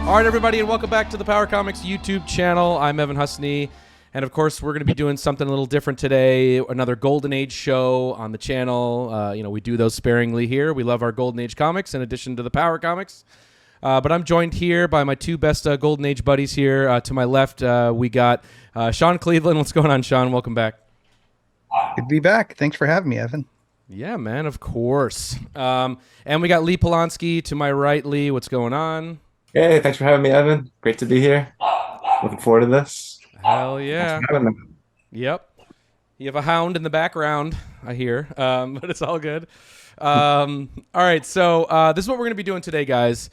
All right, everybody, and welcome back to the Power Comics YouTube channel. I'm Evan Husney, and of course, we're going to be doing something a little different today. Another Golden Age show on the channel. We do those sparingly here. We love our Golden Age comics in addition to the Power Comics. But I'm joined here by my two best Golden Age buddies here. To my left, we got Sean Cleveland. What's going on, Sean? Welcome back. Good to be back. Thanks for having me, Evan. Yeah, man, of course. And we got Lee Polonsky to my right. Lee, what's going on? Hey, thanks for having me, Evan. Great to be here. Looking forward to this. Hell yeah. Yep. You have a hound in the background, I hear, but it's all good. All right, so this is what we're going to be doing today, guys.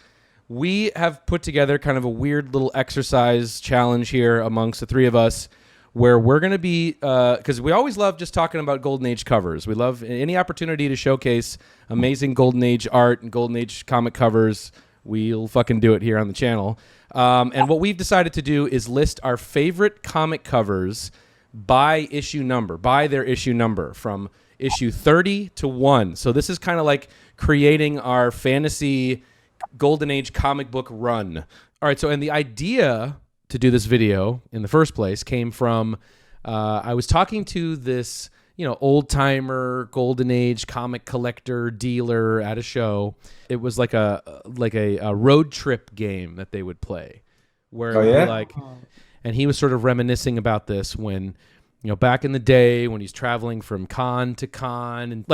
We have put together kind of a weird little exercise challenge here amongst the three of us where we're going to be, because we always love just talking about Golden Age covers. We love any opportunity to showcase amazing Golden Age art and Golden Age comic covers. We'll fucking do it here on the channel. And what we've decided to do is list our favorite comic covers by issue number, by their issue number, from issue 30 to 1. So this is kind of like creating our fantasy Golden Age comic book run. All right, so and the idea to do this video in the first place came from, I was talking to this, old-timer Golden Age comic collector dealer at a show. It was like a road trip game that they would play where it would be and he was sort of reminiscing about this when, back in the day when he's traveling from con to con and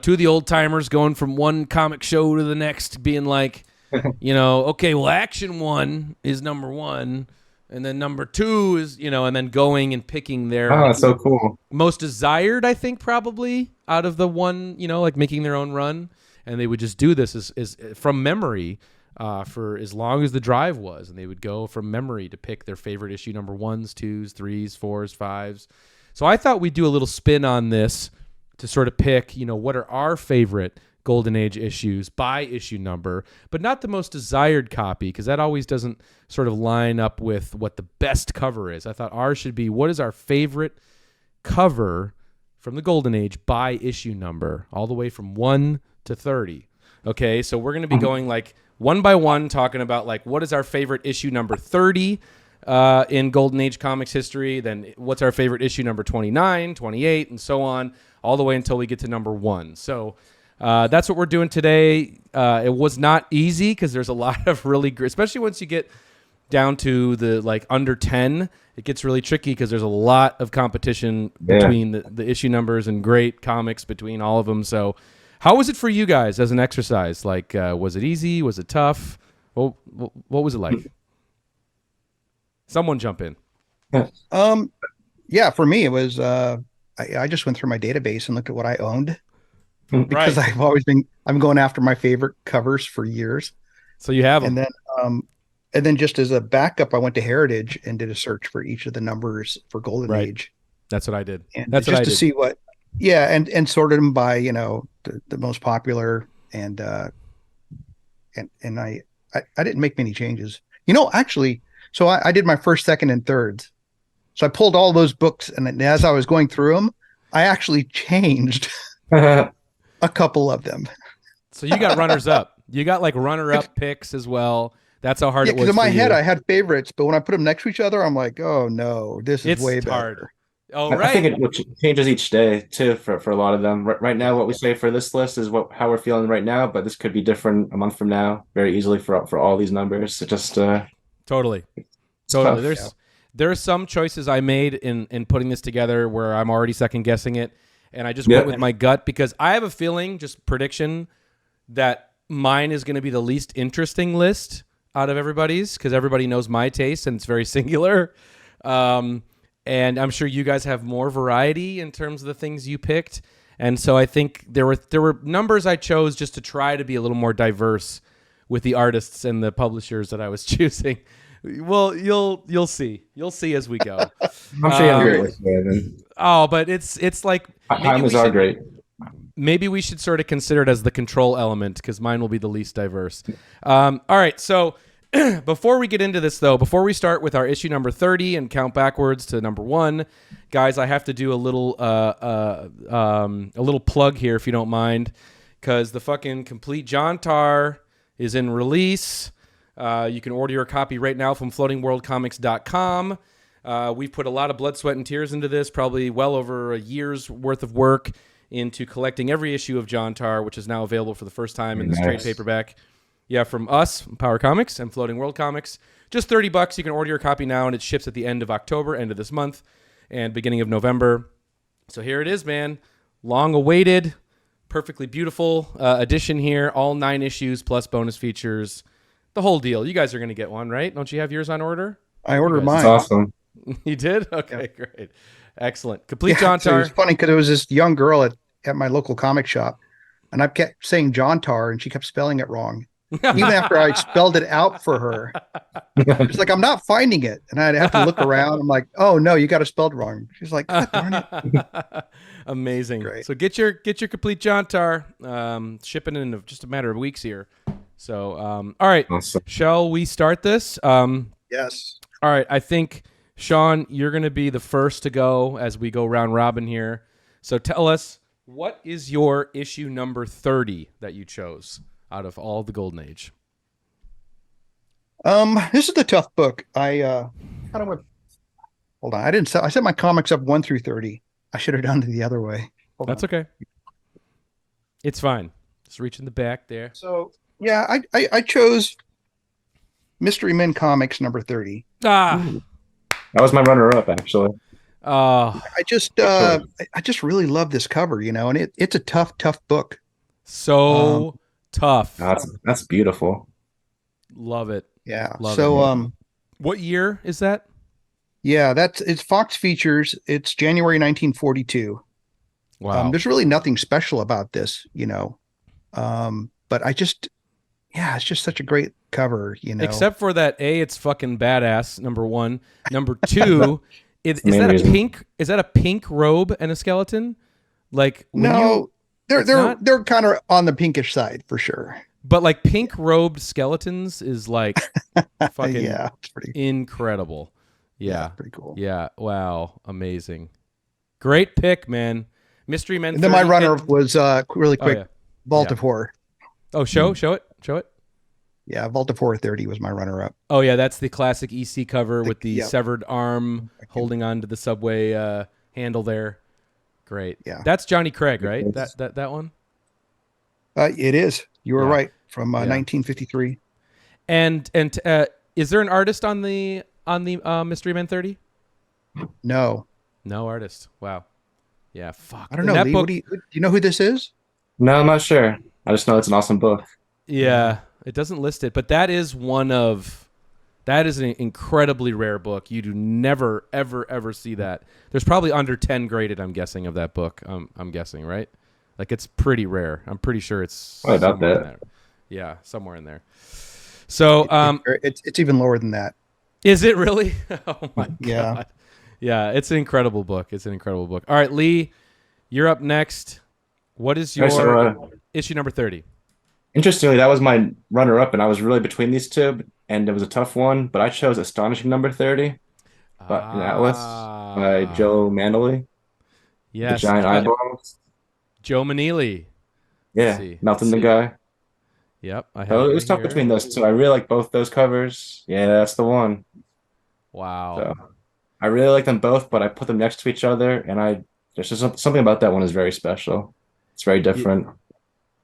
two of the old-timers going from one comic show to the next being like, okay, well, Action 1 is number 1. And then number 2 is, and then going and picking their so cool. most desired, I think, probably out of the one, making their own run. And they would just do this is from memory for as long as the drive was. And they would go from memory to pick their favorite issue number 1s, 2s, 3s, 4s, 5s. So I thought we'd do a little spin on this to sort of pick, what are our favorite Golden Age issues by issue number, but not the most desired copy, because that always doesn't sort of line up with what the best cover is. I thought ours should be, what is our favorite cover from the Golden Age by issue number, all the way from 1 to 30. Okay, so we're going to be going like one by one, talking about like what is our favorite issue number 30 in Golden Age comics history, then what's our favorite issue number 29, 28, and so on, all the way until we get to number 1. So that's what we're doing today. It was not easy because there's a lot of really great, especially once you get down to the under 10, it gets really tricky because there's a lot of competition between the issue numbers and great comics between all of them. So how was it for you guys as an exercise? Was it easy? Was it tough? What was it like? Someone jump in. Yeah, for me, it was, I just went through my database and looked at what I owned. Because I'm going after my favorite covers for years. So you have them. And then just as a backup, I went to Heritage and did a search for each of the numbers for Golden Age. That's what I did. And that's just to see what, and sorted them by, the most popular. And I didn't make many changes, actually. So I did my first, second, and thirds. So I pulled all those books, and as I was going through them, I actually changed a couple of them. So you got runners up. You got runner-up picks as well. That's how hard it was. Because in my head, I had favorites, but when I put them next to each other, I'm like, oh no, this is way hard. Better. Oh, right. I think it changes each day too for a lot of them. Right now, what we say for this list is how we're feeling right now, but this could be different a month from now, very easily for all these numbers. So just totally. There are some choices I made in putting this together where I'm already second guessing it. And I just went with my gut because I have a feeling, just prediction, that mine is going to be the least interesting list out of everybody's because everybody knows my taste and it's very singular. And I'm sure you guys have more variety in terms of the things you picked. And so I think there were numbers I chose just to try to be a little more diverse with the artists and the publishers that I was choosing. Well, you'll see. You'll see as we go. I'm sure you're great. Oh, but it's like mine are great. Maybe we should sort of consider it as the control element because mine will be the least diverse. All right, so before we get into this, though, before we start with our issue number 30 and count backwards to number 1, guys, I have to do a little plug here, if you don't mind, because the fucking complete JONTAR is in release. You can order your copy right now from floatingworldcomics.com. We've put a lot of blood, sweat, and tears into this, probably well over a year's worth of work into collecting every issue of JONTAR, which is now available for the first time in this trade paperback. Yeah, from us, Power Comics and Floating World Comics. Just $30. You can order your copy now, and it ships at the end of October, end of this month, and beginning of November. So here it is, man. Long-awaited, perfectly beautiful edition here. All 9 issues plus bonus features. The whole deal. You guys are going to get one, right? Don't you have yours on order? I ordered mine. That's awesome. You did? Okay, great. Excellent. Complete JONTAR. So it's funny because there was this young girl at my local comic shop, and I kept saying JONTAR, and she kept spelling it wrong. Even after I spelled it out for her. It's like, I'm not finding it. And I'd have to look around. I'm like, oh, no, you got it spelled wrong. She's like, God darn it. Amazing. Great. So get your complete JONTAR. Shipping in just a matter of weeks here. So, all right. Awesome. Shall we start this? Yes. All right. I think, Sean, you're going to be the first to go as we go round robin here. So tell us, what is your issue number 30 that you chose out of all the Golden Age? This is the tough book. I kind of went. Hold on, I set my comics up 1 through 30. I should have done it the other way. That's okay. It's fine. Just reach in the back there. So yeah, I chose Mystery Men Comics number 30. Ah, That was my runner-up, actually. I just really love this cover, and it's a tough book. So tough. That's beautiful. Love it. Yeah. Love so it. What year is that? Yeah, it's Fox Features. It's January 1942. Wow. There's really nothing special about this, but it's just such a great cover, Except for that, it's fucking badass. Number 1. Number 2, is that a pink robe and a skeleton? Like they're kind of on the pinkish side for sure. But like pink robed skeletons is like fucking it's pretty incredible. Yeah, pretty cool. Yeah, wow, amazing, great pick, man. Mystery Men. And then my runner was really quick. Vault of Horror. Oh, show it. Yeah, Vault of Horror 30 was my runner-up. Oh yeah, that's the classic EC cover with the severed arm holding onto the subway handle there. Great. Yeah, that's Johnny Craig, right? That one. It is. You were right. From 1953. And is there an artist on the Mystery Men 30? No artist. Wow. Yeah. Fuck. I don't know. Lee, do you know who this is? No, I'm not sure. I just know it's an awesome book. Yeah, it doesn't list it, but that is an incredibly rare book. You do never, ever, ever see that. There's probably under 10 graded, I'm guessing, of that book. I'm guessing, right? Like, it's pretty rare. I'm pretty sure it's probably about that. Yeah, somewhere in there. So it's even lower than that. Is it really? Oh my god. Yeah, it's an incredible book. All right, Lee, you're up next. What is your issue number 30? Interestingly, that was my runner-up, and I was really between these two, and it was a tough one. But I chose Astonishing Number 30, but in Atlas by Joe Manley. Yes, the giant eyeballs. Joe Manili. Yeah, melting the guy. Yep. It was tough between those two. I really like both those covers. Yeah, that's the one. Wow. So, I really like them both, but I put them next to each other, and there's just something about that one is very special. It's very different.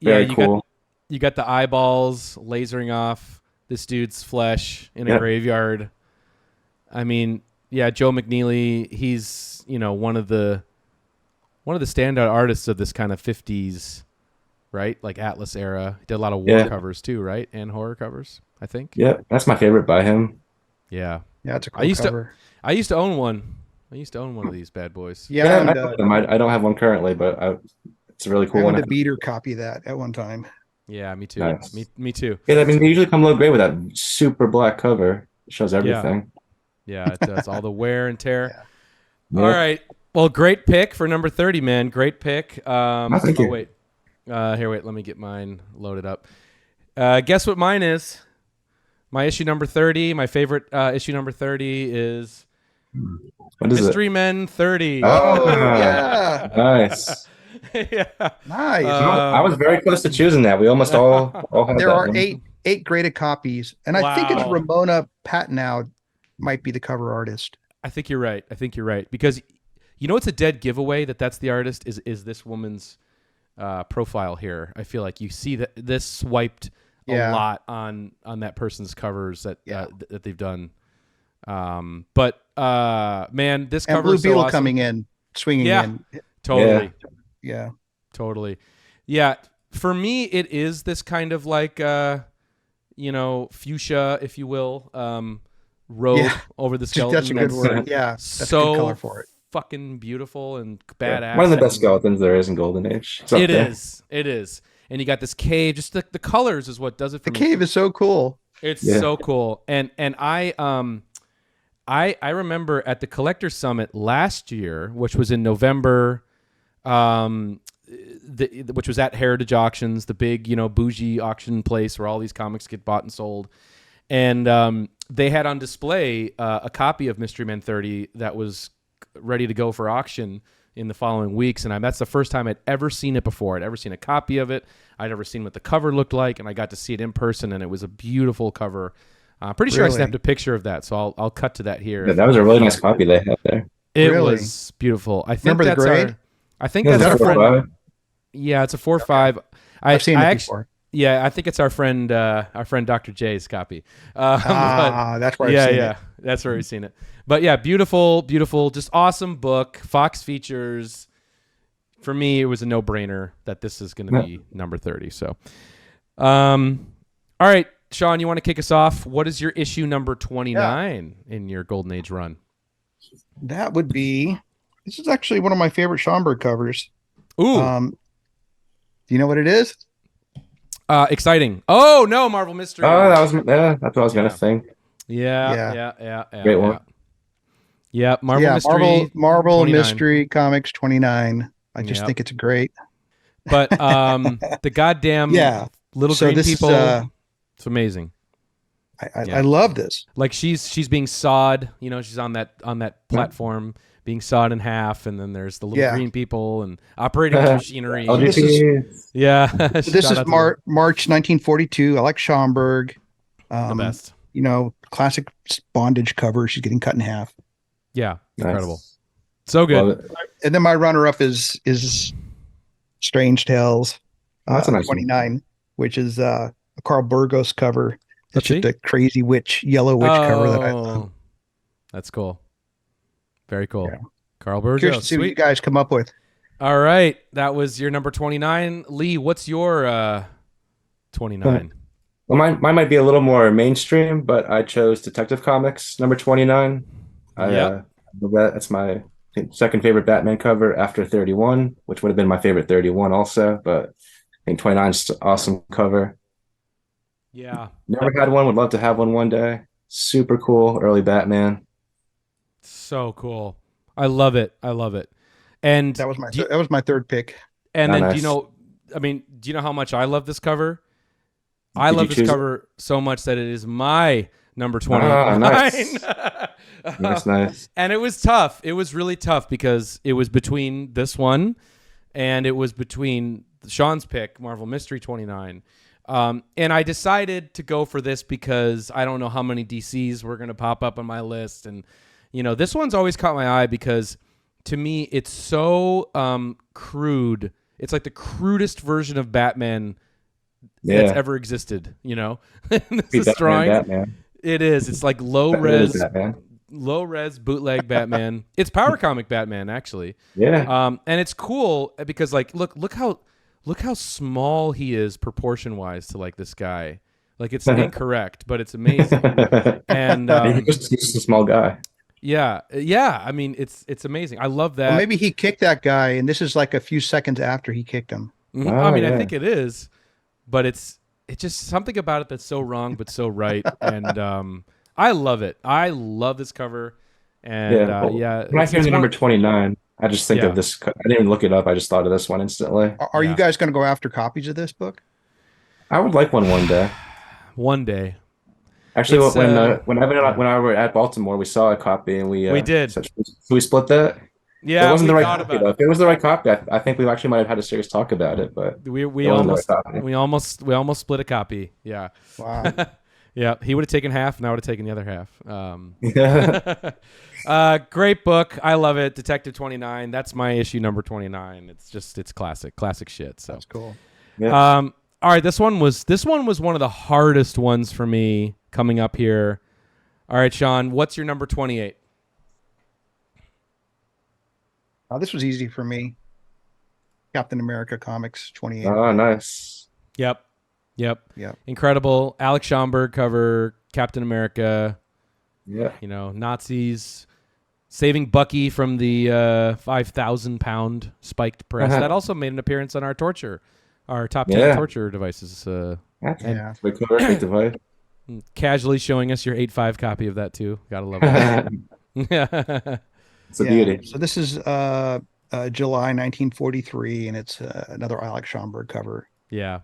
Very cool. You got the eyeballs lasering off this dude's flesh in a graveyard. I mean, yeah, Joe McNeely, he's, one of the standout artists of this kind of 50s, right? Like Atlas era. He did a lot of war covers too, right? And horror covers, I think. Yeah, that's my favorite by him. Yeah. Yeah, it's a cool cover. I used to own one. I used to own one of these bad boys. Yeah, I don't have one currently, but it's a really cool one. I owned a beater copy of that at one time. Yeah, me too. Nice. Me too. Yeah, I mean, they usually come look great with that super black cover. It shows everything. Yeah, it does. All the wear and tear. Yeah. All right. Well, great pick for number 30, man. Great pick. Thank you. Wait. Let me get mine loaded up. Guess what mine is? My issue number 30, my favorite issue number 30 is Mystery Men 30. Oh, yeah. Nice. Yeah. Nice. I was very close to choosing that. We almost all had there that are one. 8 graded copies, and I think it's Ramona Patnow might be the cover artist. I think you're right. Because it's a dead giveaway that's the artist is this woman's profile here. I feel like you see that this swiped a lot on that person's covers that they've done. But man, this cover Blue is so Beetle awesome. coming in, swinging in. Totally. Yeah. Totally. Yeah. For me, it is this kind of like, fuchsia, if you will, robe over the skeleton. That's a good word. Yeah. That's so a good color for it. Fucking beautiful and badass. One of the best skeletons there is in Golden Age. It is. And you got this cave. Just the colors is what does it for me. The cave is so cool. It's so cool. And I remember at the Collector Summit last year, which was in November, which was at Heritage Auctions, the big, bougie auction place where all these comics get bought and sold. And they had on display a copy of Mystery Men 30 that was ready to go for auction in the following weeks. And that's the first time I'd ever seen it before. I'd ever seen a copy of it. I'd ever seen what the cover looked like, and I got to see it in person, and it was a beautiful cover. I'm pretty sure I snapped a picture of that, so I'll cut to that here. Yeah, that was a really nice copy they had there. It was beautiful. I think remember the grade? I think that's our friend. 4.5? Yeah, it's a 4.5. I've seen it before. Yeah, I think it's our friend Dr. J's copy. That's where I've seen it. That's where we've seen it. But yeah, beautiful, just awesome book. Fox Features. For me, it was a no-brainer that this is going to be number 30. So, all right, Sean, you want to kick us off? What is your issue number 29 in your Golden Age run? That would be. This is actually one of my favorite Schomburg covers. Ooh. Do you know what it is? Exciting. Oh no, Marvel Mystery. Oh, that's what I was gonna think. Yeah. Great one. Yeah, Marvel Mystery. Marvel Mystery Comics 29. I just think it's great. But the goddamn little green people. It's amazing. I love this. Like she's being sawed. She's on that platform being sawed in half, and then there's the little green people and operating machinery. This is March 1942. I like Schomburg. The best. Classic bondage cover. She's getting cut in half. Yeah, incredible. So good. And then my runner-up is Strange Tales. That's a nice 29, one. Which is a Carl Burgos cover. It's just a crazy yellow witch cover that I love. That's cool. Very cool. Yeah. Carl Burgos. Curious to see what you guys come up with. All right. That was your number 29. Lee, what's your 29? Well, mine might be a little more mainstream, but I chose Detective Comics number 29. That's my second favorite Batman cover after 31, which would have been my favorite 31 also, but I think 29 is an awesome cover. Yeah. Never had one. Would love to have one day. Super cool. Early Batman. So cool. I love it. And that was my third pick. And then nice. Do you know how much I love this cover? I love this cover so much that it is my number 29. Nice. That's nice. And it was tough. It was really tough because it was between this one and it was between Sean's pick, Marvel Mystery 29. And I decided to go for this because I don't know how many DCs were going to pop up on my list. And, this one's always caught my eye because to me, it's so crude. It's like the crudest version of Batman that's ever existed, This is drawing. Batman. It is. It's like low res bootleg Batman. It's power comic Batman, actually. Yeah. And it's cool because look how small he is proportion wise to this guy. It's incorrect, but it's amazing. And he's just a small guy. Yeah. It's amazing. I love that. Well, maybe he kicked that guy, and this is a few seconds after he kicked him. Mm-hmm. I think it is, but it's just something about it that's so wrong but so right. And I love it. I love this cover. And when I hear the number 29, I just think of this. I didn't even look it up. I just thought of this one instantly. Are you guys going to go after copies of this book? I would like one day. One day. Actually, when I were at Baltimore, we saw a copy and we did. So we split that. It Yeah, wasn't we the right thought copy about though. it. If it was the right copy, I think we actually might have had a serious talk about it, but We it wasn't the right almost copy. we almost split a copy. Yeah. Wow. Yeah, he would have taken half, and I would have taken the other half. Yeah. Great book. I love it. Detective 29. That's my issue number 29. It's classic shit. So That's cool. Yeah. all right, this one was one of the hardest ones for me coming up here. All right, Sean, what's your number 28? This was easy for me. Captain America Comics 28. Oh, nice. Yep. Yep. Incredible. Alex Schomburg cover, Captain America, Yeah. Nazis saving Bucky from the 5,000-pound spiked press. That also made an appearance on our top 10 torture devices. Yeah. Great device. Casually showing us your 8.5 copy of that too. Gotta love that. It's a beauty. So this is July 1943, and it's another Alex Schomburg cover. Yeah.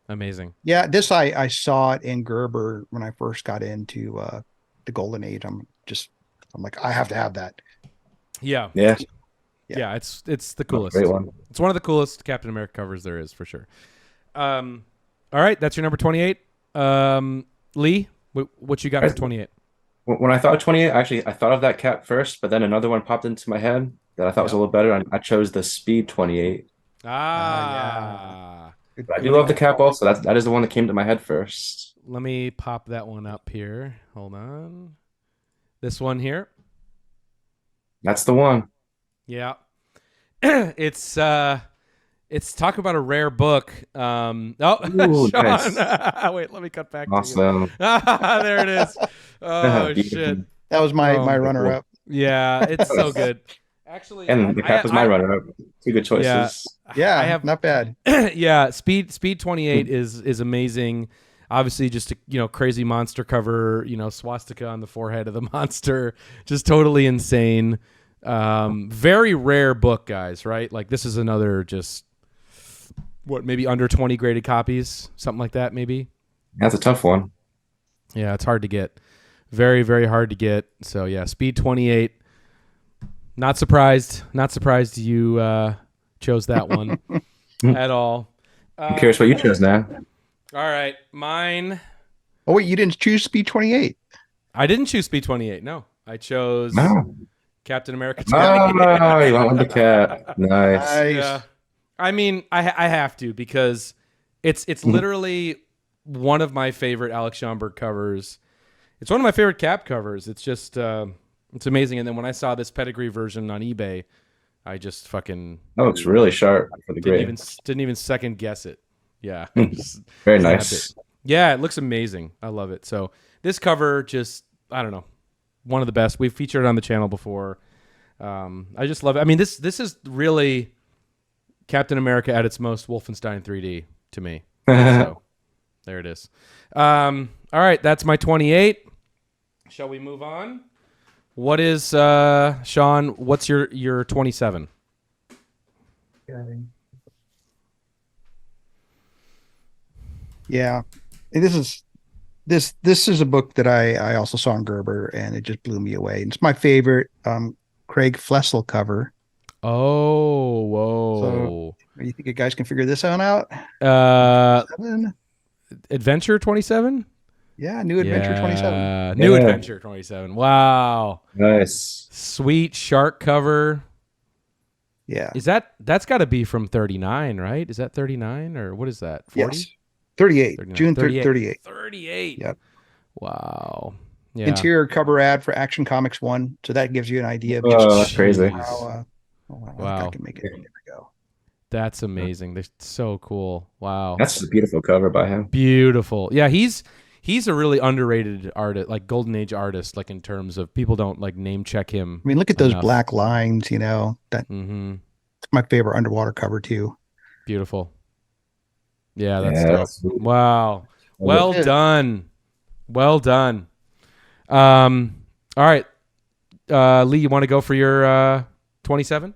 Amazing. Yeah, this I saw it in Gerber when I first got into the Golden Age. I'm like, I have to have that. Yeah. Yeah. It's the coolest. Great one. It's one of the coolest Captain America covers there is for sure. All right, that's your number 28. Lee, what you got for 28? When I thought of 28, actually, I thought of that cap first, but then another one popped into my head that I thought was a little better, and I chose the Speed 28. Yeah. But I do love the cap also. That is the one that came to my head first. Let me pop that one up here. Hold on. This one here. That's the one. Yeah. It's talk about a rare book. Ooh, Sean. nice. Wait, let me cut back Awesome. to you. There it is. Oh shit. That was my runner up. Yeah, it's so good. Actually, And the cap was my runner-up. Two good choices. Yeah, I have not bad. yeah, Speed 28 is amazing. Obviously, just a crazy monster cover. Swastika on the forehead of the monster, just totally insane. Very rare book, guys. Right? Like this is another just maybe under 20 graded copies, something like that, maybe. That's a tough one. Yeah, it's hard to get. Very, very hard to get. So yeah, Speed 28. Not surprised you chose that one at all. I'm curious what you chose now. All right, mine. Oh wait, you didn't choose Speed 28. I didn't choose Speed 28. No, I chose Captain America 28. Oh, you went with the cap. Nice. Yeah. I mean, I have to because it's literally one of my favorite Alex Schomburg covers. It's one of my favorite cap covers. It's just it's amazing. And then when I saw this pedigree version on eBay, I just fucking It's really sharp for the grade. didn't even second guess it. Yeah. Very nice. Yeah, it looks amazing. I love it. So this cover just, I don't know, one of the best. We've featured it on the channel before. I just love it. I mean, this is really Captain America at its most Wolfenstein 3D to me. So there it is. All right, that's my 28. Shall we move on? What is Sean? What's your 27? Yeah, and this is a book that I also saw in Gerber, and it just blew me away. It's my favorite Craig Flessel cover. Oh, whoa! So, you think you guys can figure this one out? Adventure 27. Yeah, New Adventure 27. New Adventure 27. Wow. Nice. Sweet shark cover. Yeah. That's got to be from 39, right? Is that 39 or what is that? 40? Yes. 38. 39. June 38. 38. Yep. Wow. Yeah. Interior cover ad for Action Comics 1. So that gives you an idea of that's crazy. how wow. I can make it. There we go. That's amazing. They're so cool. Wow. That's just a beautiful cover by him. Beautiful. Yeah, he's a really underrated artist, like golden age artist, like in terms of people don't like name check him. I mean, look at those black lines, that it's my favorite underwater cover too. Beautiful. Yeah, that's dope. Wow. Well done. Well done. All right. Lee, you want to go for your 27?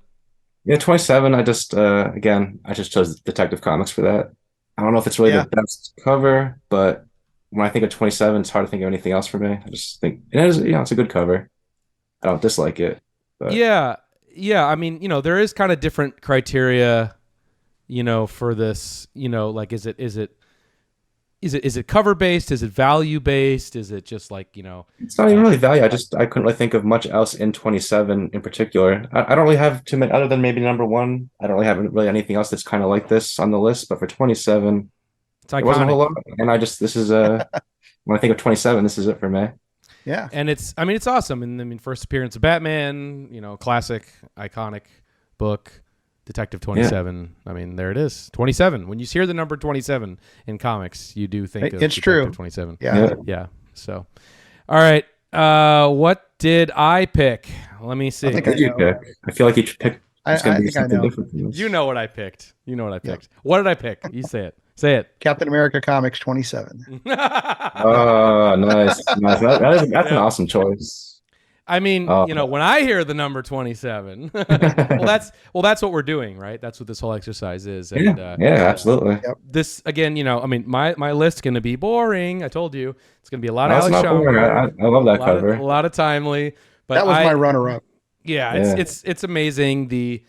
Yeah, 27. I just chose Detective Comics for that. I don't know if it's really the best cover, but when I think of 27, it's hard to think of anything else for me. I just think it's a good cover. I don't dislike it. But. Yeah, Yeah, I mean, there is kind of different criteria, for this. Like, is it cover based? Is it value based? Is it just like It's not even really value. I couldn't really think of much else in 27 in particular. I don't really have too many other than maybe number one. I don't really have really anything else that's kind of like this on the list. But for 27, it's it wasn't a whole iconic. lot. And this is when I think of 27, this is it for me. Yeah. And it's awesome. And I mean, first appearance of Batman, classic, iconic book, Detective 27. Yeah. I mean, there it is. 27. When you hear the number 27 in comics, you do think of it's Detective true. 27. Yeah. Yeah. So, all right. What did I pick? Let me see. What did you pick? I feel like each pick is going to be something different from this. You know what I picked. Yep. What did I pick? You say it. Say it. Captain America Comics 27. Oh, nice. That's an awesome choice. I mean, when I hear the number 27, that's what we're doing, right? That's what this whole exercise is. And, yeah, absolutely. This again, I mean, my list's going to be boring. I told you it's going to be a lot of Alex Schomburg. I love that cover. A lot of Timely, but that was my runner-up. Yeah, it's amazing. The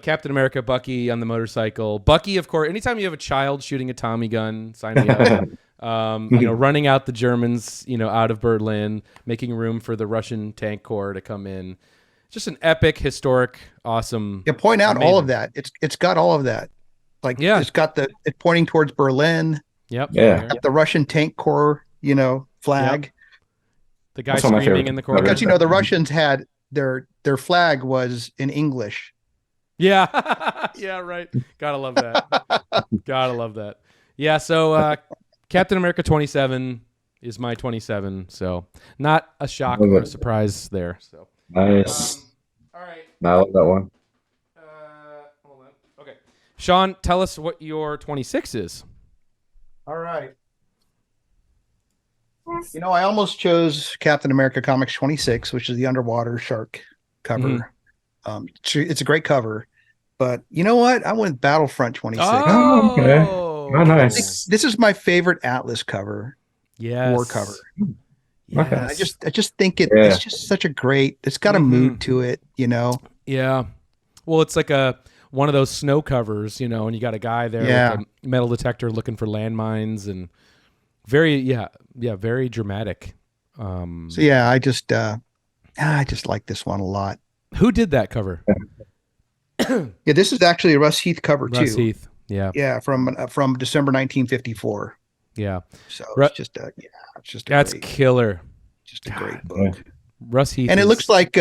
Captain America, Bucky on the motorcycle. Bucky, of course. Anytime you have a child shooting a Tommy gun, sign me up. Running out the Germans, out of Berlin, making room for the Russian tank corps to come in. Just an epic, historic, awesome. Yeah, point out all of that. It's got all of that. Like, it's got it's pointing towards Berlin. Yep. Yeah. Got the Russian tank corps, flag. Yep. The guy screaming in the corner. Because the Russians had their flag was in English. Yeah. Yeah, right. Gotta love that. Yeah, so Captain America 27 is my 27, so not a shock or a surprise there. So nice. All right. I love that one. Hold on. Okay. Sean, tell us what your 26 is. All right. I almost chose Captain America Comics 26, which is the underwater shark cover. It's a great cover, but you know what? I went Battlefront 26. Oh, okay. Oh, nice. This is my favorite Atlas cover. Yes. War cover. Yes. I just think it's just such a great. It's got a mood to it, Yeah. Well, it's like one of those snow covers, and you got a guy there with a metal detector looking for landmines and very very dramatic. So yeah, I just like this one a lot. Who did that cover? Yeah, this is actually a Russ Heath cover too. Russ Heath, yeah, from December 1954. Yeah, so it's just that's killer. Just a great book. Russ Heath, and it looks like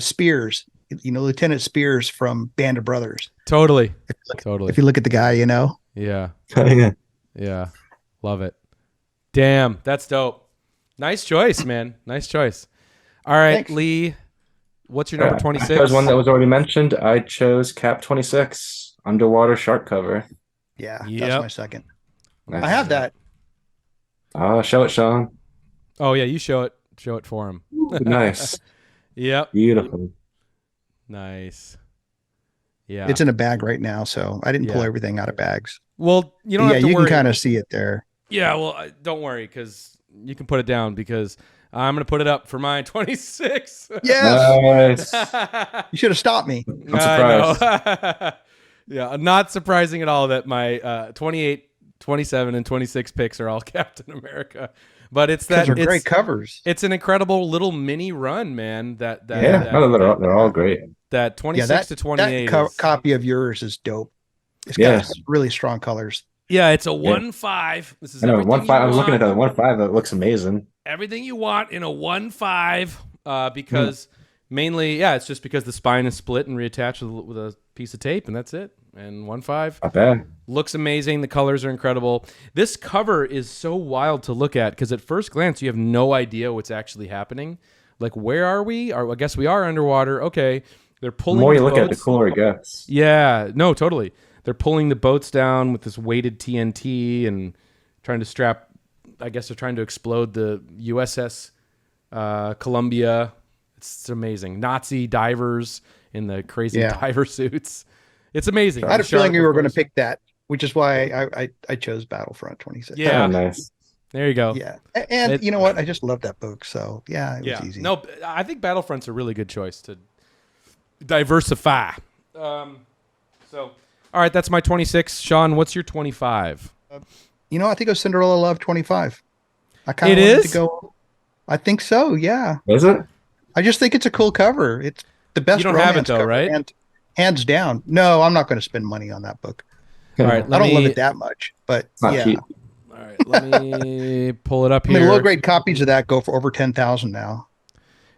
Spears, Lieutenant Spears from Band of Brothers. Totally. If you look at the guy, Yeah, yeah, love it. Damn, that's dope. Nice choice, man. Nice choice. All right, thanks. Lee. What's your number 26? There's one that was already mentioned. I chose Cap 26, underwater shark cover. Yeah, that's my second. Nice. I have that. Show it, Sean. Oh yeah, you show it. Show it for him. Nice. Yep. Beautiful. Nice. Yeah. It's in a bag right now, so I didn't pull everything out of bags. Well, you don't have to worry. You can kind of see it there. Yeah, well, don't worry because you can put it down because I'm going to put it up for my 26. Yes. Nice. You should have stopped me. I'm surprised. Yeah, not surprising at all that my 28, 27, and 26 picks are all Captain America. But it's that they're great covers. It's an incredible little mini run, man. They're all great. That 26 to 28 copy of yours is dope. It's got really strong colors. Yeah, it's a 1/5. This is 1/5. I was looking at the 1/5. It looks amazing. Everything you want in a 1/5, because mainly, it's just because the spine is split and reattached with a piece of tape, and that's it. And 1/5. Not bad. Looks amazing. The colors are incredible. This cover is so wild to look at because at first glance you have no idea what's actually happening. Like, where are we? I guess we are underwater. Okay, they're pulling. The more you look at it, the cooler it gets. Yeah, no, totally. They're pulling the boats down with this weighted TNT and trying to strap. I guess they're trying to explode the USS Columbia. It's amazing. Nazi divers in the crazy diver suits. It's amazing. I had a feeling you were going to pick that, which is why I chose Battlefront 26. Yeah, nice. There you go. Yeah, and you know what? I just love that book. So it was easy. No, I think Battlefront's a really good choice diversify. So, all right, that's my 26. Sean, what's your 25? I think it was Cinderella Love 25. I kind of It wanted to is? go. I think so. Yeah. Is it? I just think it's a cool cover. It's the You best don't have it romance though, cover, right? and hands down. No, I'm not going to spend money on that book. All right, I don't love it that much, but It's not yeah. cheap. All right, let me pull it up I here. mean, low grade copies of that go for over 10,000 now.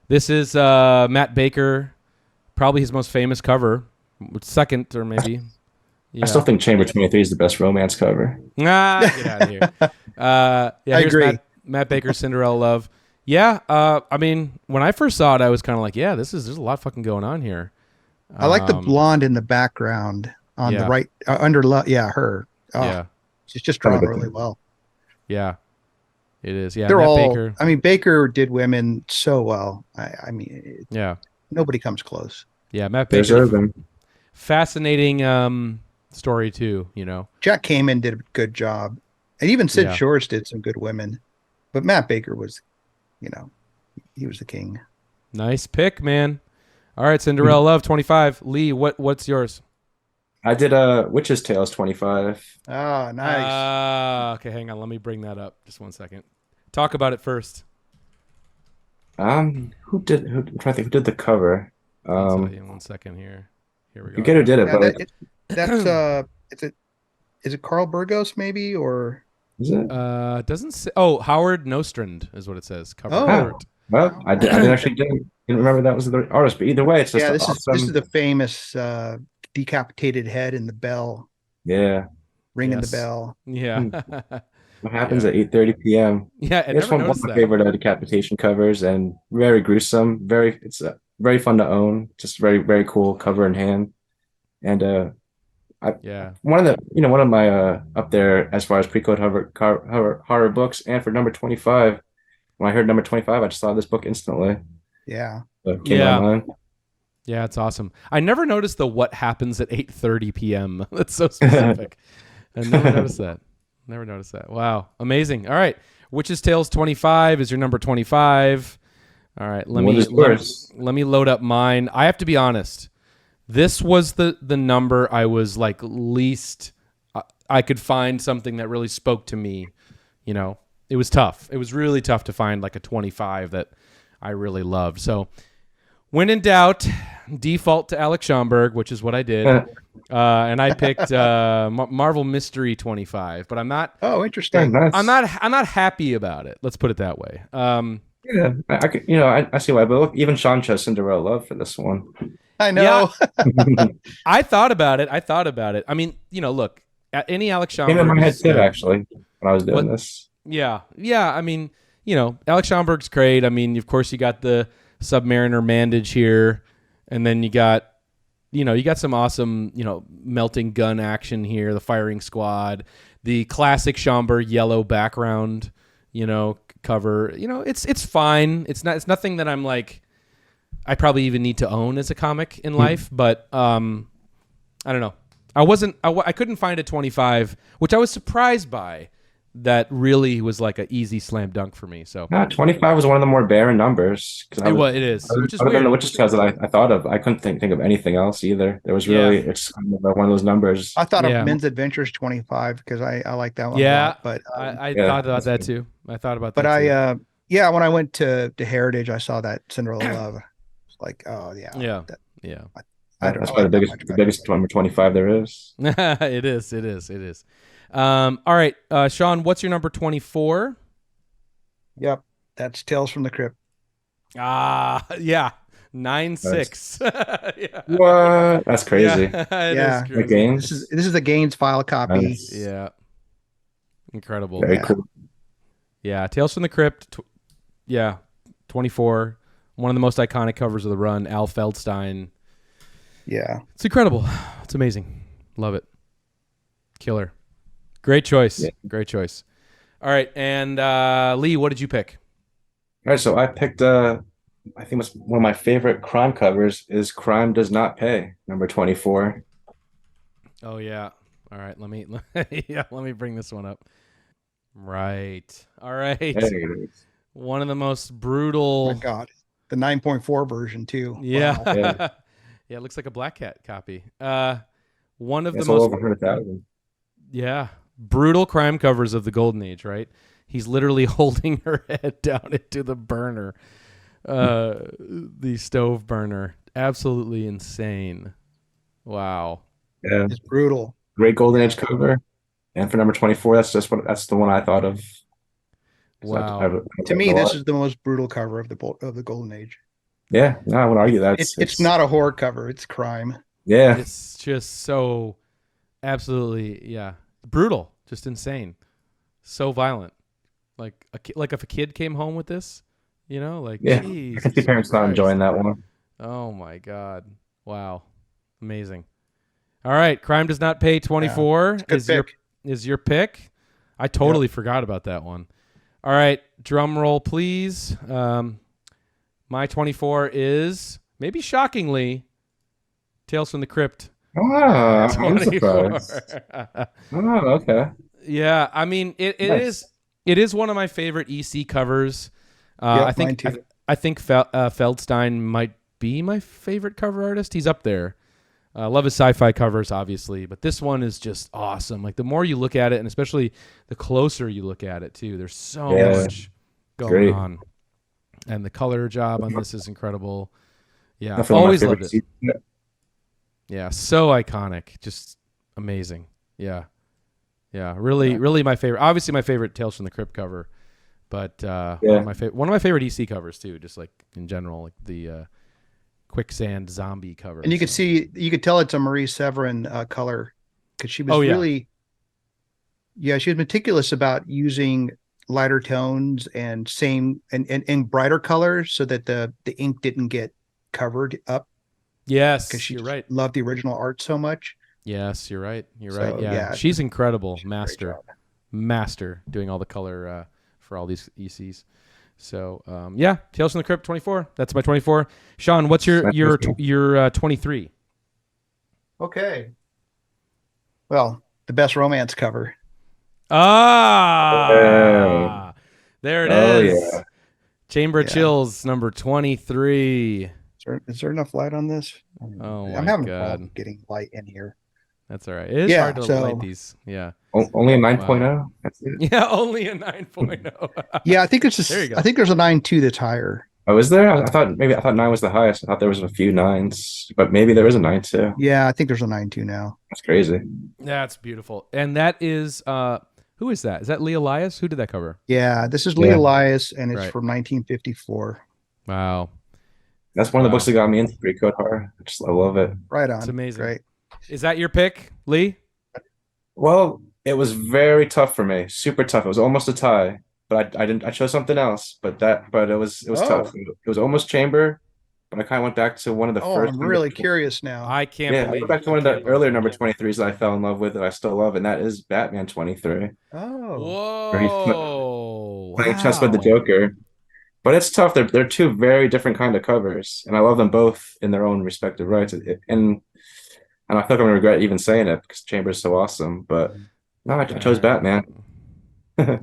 This is Matt Baker, probably his most famous cover, second or maybe. I still think Chamber 23 is the best romance cover. Ah, get out of here. Yeah, I here's agree. Matt Baker's Cinderella Love. Yeah, I mean, when I first saw it, I was kind of like, yeah, there's a lot fucking going on here. I like the blonde in the background on the right under. Yeah, her. Oh, yeah, she's just drawn really well. Yeah, it is. Yeah, They're Matt all. Baker. I mean, Baker did women so well. I mean, yeah, nobody comes close. yeah, Matt There's Baker. Urban. Fascinating story too. Jack Kamen did a good job, and even Sid Shores did some good women, but Matt Baker was, he was the king. Nice pick, man. All right, Cinderella Love 25. Lee, what's yours? I did Witch's Tales 25. Ah, nice. Okay, hang on. Let me bring that up. Just one second. Talk about it first. I'm trying to think who did the cover. I'll tell you in 1 second here. Here we go. Forget who did it, but is it Carl Burgos maybe, or is it? Doesn't say. Oh, Howard Nostrand is what it says. Cover art. Well, I didn't remember that was the artist, but either way, it's just this is the famous decapitated head in the bell. Yeah, ringing the bell. Yeah. What happens at 8:30 p.m. Yeah, it's one of my favorite decapitation covers, and very gruesome. It's very fun to own. Just very, very cool cover in hand. And one of my up there as far as pre-code horror books. And for number 25, when I heard number 25, I just saw this book instantly. Yeah. So it came to mind. Yeah, it's awesome. I never noticed the what happens at 8:30 p.m. That's so specific. I never noticed that. Never noticed that. Wow. Amazing. All right. Witch's Tales 25 is your number 25. All right. Let me load up mine. I have to be honest. This was the number I was like least I could find something that really spoke to me. It was tough. It was really tough to find like a 25 that I really loved. So when in doubt, default to Alex Schomburg, which is what I did. And I picked Marvel Mystery 25, but I'm not. Oh, interesting. Nice. I'm not happy about it. Let's put it that way. Yeah, I could, I see why. But look, even Sean chose Cinderella Love for this one. I know. Yeah. I thought about it. I mean, look, any Alex Schomburg. Came in my head too, actually, when I was doing this. Yeah. I mean, Alex Schomburg's great. I mean, of course, you got the Submariner Mandage here, and then you got some awesome, melting gun action here, the firing squad, the classic Schomburg yellow background, cover. It's fine. It's nothing that I'm like I probably even need to own as a comic in life, but I don't know. I couldn't find a 25, which I was surprised by. That really was like an easy slam dunk for me. So 25 was one of the more barren numbers. It is. Which is weird. The Witch's Tales that I thought of. I couldn't think of anything else either. There was really it's kind of one of those numbers. I thought of Men's Adventures 25 because I like that one. Yeah, a lot, but I thought about that too. I thought about that. But when I went to Heritage, I saw that Cinderella Love. It's like, oh yeah, yeah. That's probably the biggest number 25 there is. It is. All right, Sean, what's your number 24? Yep, that's Tales from the Crypt. Yeah, 9.6. Yeah. What? That's crazy. Yeah, the Gaines. This is the Gaines file copy. Nice. Yeah, incredible. Very cool. Yeah, Tales from the Crypt. 24. One of the most iconic covers of the run. Al Feldstein. Yeah, it's incredible. It's amazing. Love it. Killer. Great choice. Yeah. Great choice. All right. And Lee, what did you pick? All right. So I picked, I think it's one of my favorite crime covers is Crime Does Not Pay, number 24. Oh, yeah. All right. Let me bring this one up. Right. All right. There it is. One of the most brutal. Oh, my God. The 9.4 version, too. Yeah. Wow. Yeah, it looks like a Black Cat copy. One of the It's all most, over 100,000. yeah, brutal crime covers of the Golden Age, right? He's literally holding her head down into the burner, the stove burner. Absolutely insane. Wow. Yeah, It's brutal. great Golden Age cover. And for number 24, that's the one I thought of. 'Cause I Wow. read To it me, a this lot. is the most brutal cover of the Golden Age. Yeah, no, I would argue that It's not a horror cover; it's crime. yeah, It's just so absolutely, yeah, brutal, just insane, so violent. Like if a kid came home with this, like yeah. I can see Jesus parents not Christ. enjoying that one. Oh my God. Wow. Amazing. All right, Crime Does Not Pay 24 Good is your pick. pick. I totally forgot about that one. All right, drum roll please. My 24 is maybe shockingly Tales from the Crypt. Ah, I'm 24. surprised. Oh, okay. Yeah, I mean Nice. it is one of my favorite EC covers. I Yep, mine think too. I think Feldstein might be my favorite cover artist. He's up there. I love his sci-fi covers, obviously, but this one is just awesome. Like the more you look at it, and especially the closer you look at it, too, there's so Yeah, much going great. on, and the color job on this is incredible. Yeah, Definitely one of my always loved favorites. it. Yeah, so iconic, just amazing. Yeah, yeah, really my favorite. Obviously, my favorite Tales from the Crypt cover, but Yeah. one of my favorite EC covers too. Just like in general, like the quicksand zombie cover. And you could tell it's a Marie Severin color because she was really, she was meticulous about using lighter tones and and brighter colors so that the ink didn't get covered up. Yes, because she you're right. loved the original art so much. Yes, you're right. You're So, right. Yeah. yeah, She's incredible. she did a great Master. job. Master doing all the color for all these ECs. So, yeah, Tales from the Crypt 24. That's my 24. Sean, what's your 23? Okay. Well, the best romance cover. Ah, there it Oh is. yeah. Chamber of Yeah. Chills, number 23. Is there enough light on this? Oh I'm my having a God. problem getting light in here. That's all right. It is Yeah, hard to so- light these. Yeah. Only a 9.0. That's it. Yeah, only a 9.0. Yeah, I think it's just. There you go. I think there's a 9.2 that's higher. Oh, is there? I thought 9 was the highest. I thought there was a few 9s, but maybe there is a 9 too. Yeah, I think there's a 9.2 now. That's crazy. That's beautiful. And that is who is that? Is that Lee Elias? Who did that cover? Yeah, this is Lee Yeah. Elias, and it's Right. from 1954. Wow. That's one of the Wow. books that got me into pre-code horror. I love it. Right on. It's amazing. Great. Is that your pick, Lee? Well, it was very tough for me. Super tough. It was almost a tie, but I chose something else. But it was Oh. tough. It was almost Chamber, but I kind of went back to one of the Oh, first. I'm really curious now. I can't Yeah, I believe went back to one of the earlier number 23s that I fell in love with that I still love, and that is Batman 23. Oh, Whoa. Playing chess with the Wow. Joker. But it's tough. They're two very different kind of covers, and I love them both in their own respective rights. And I feel like I'm gonna regret even saying it because Chamber's so awesome. But no, I chose Batman. All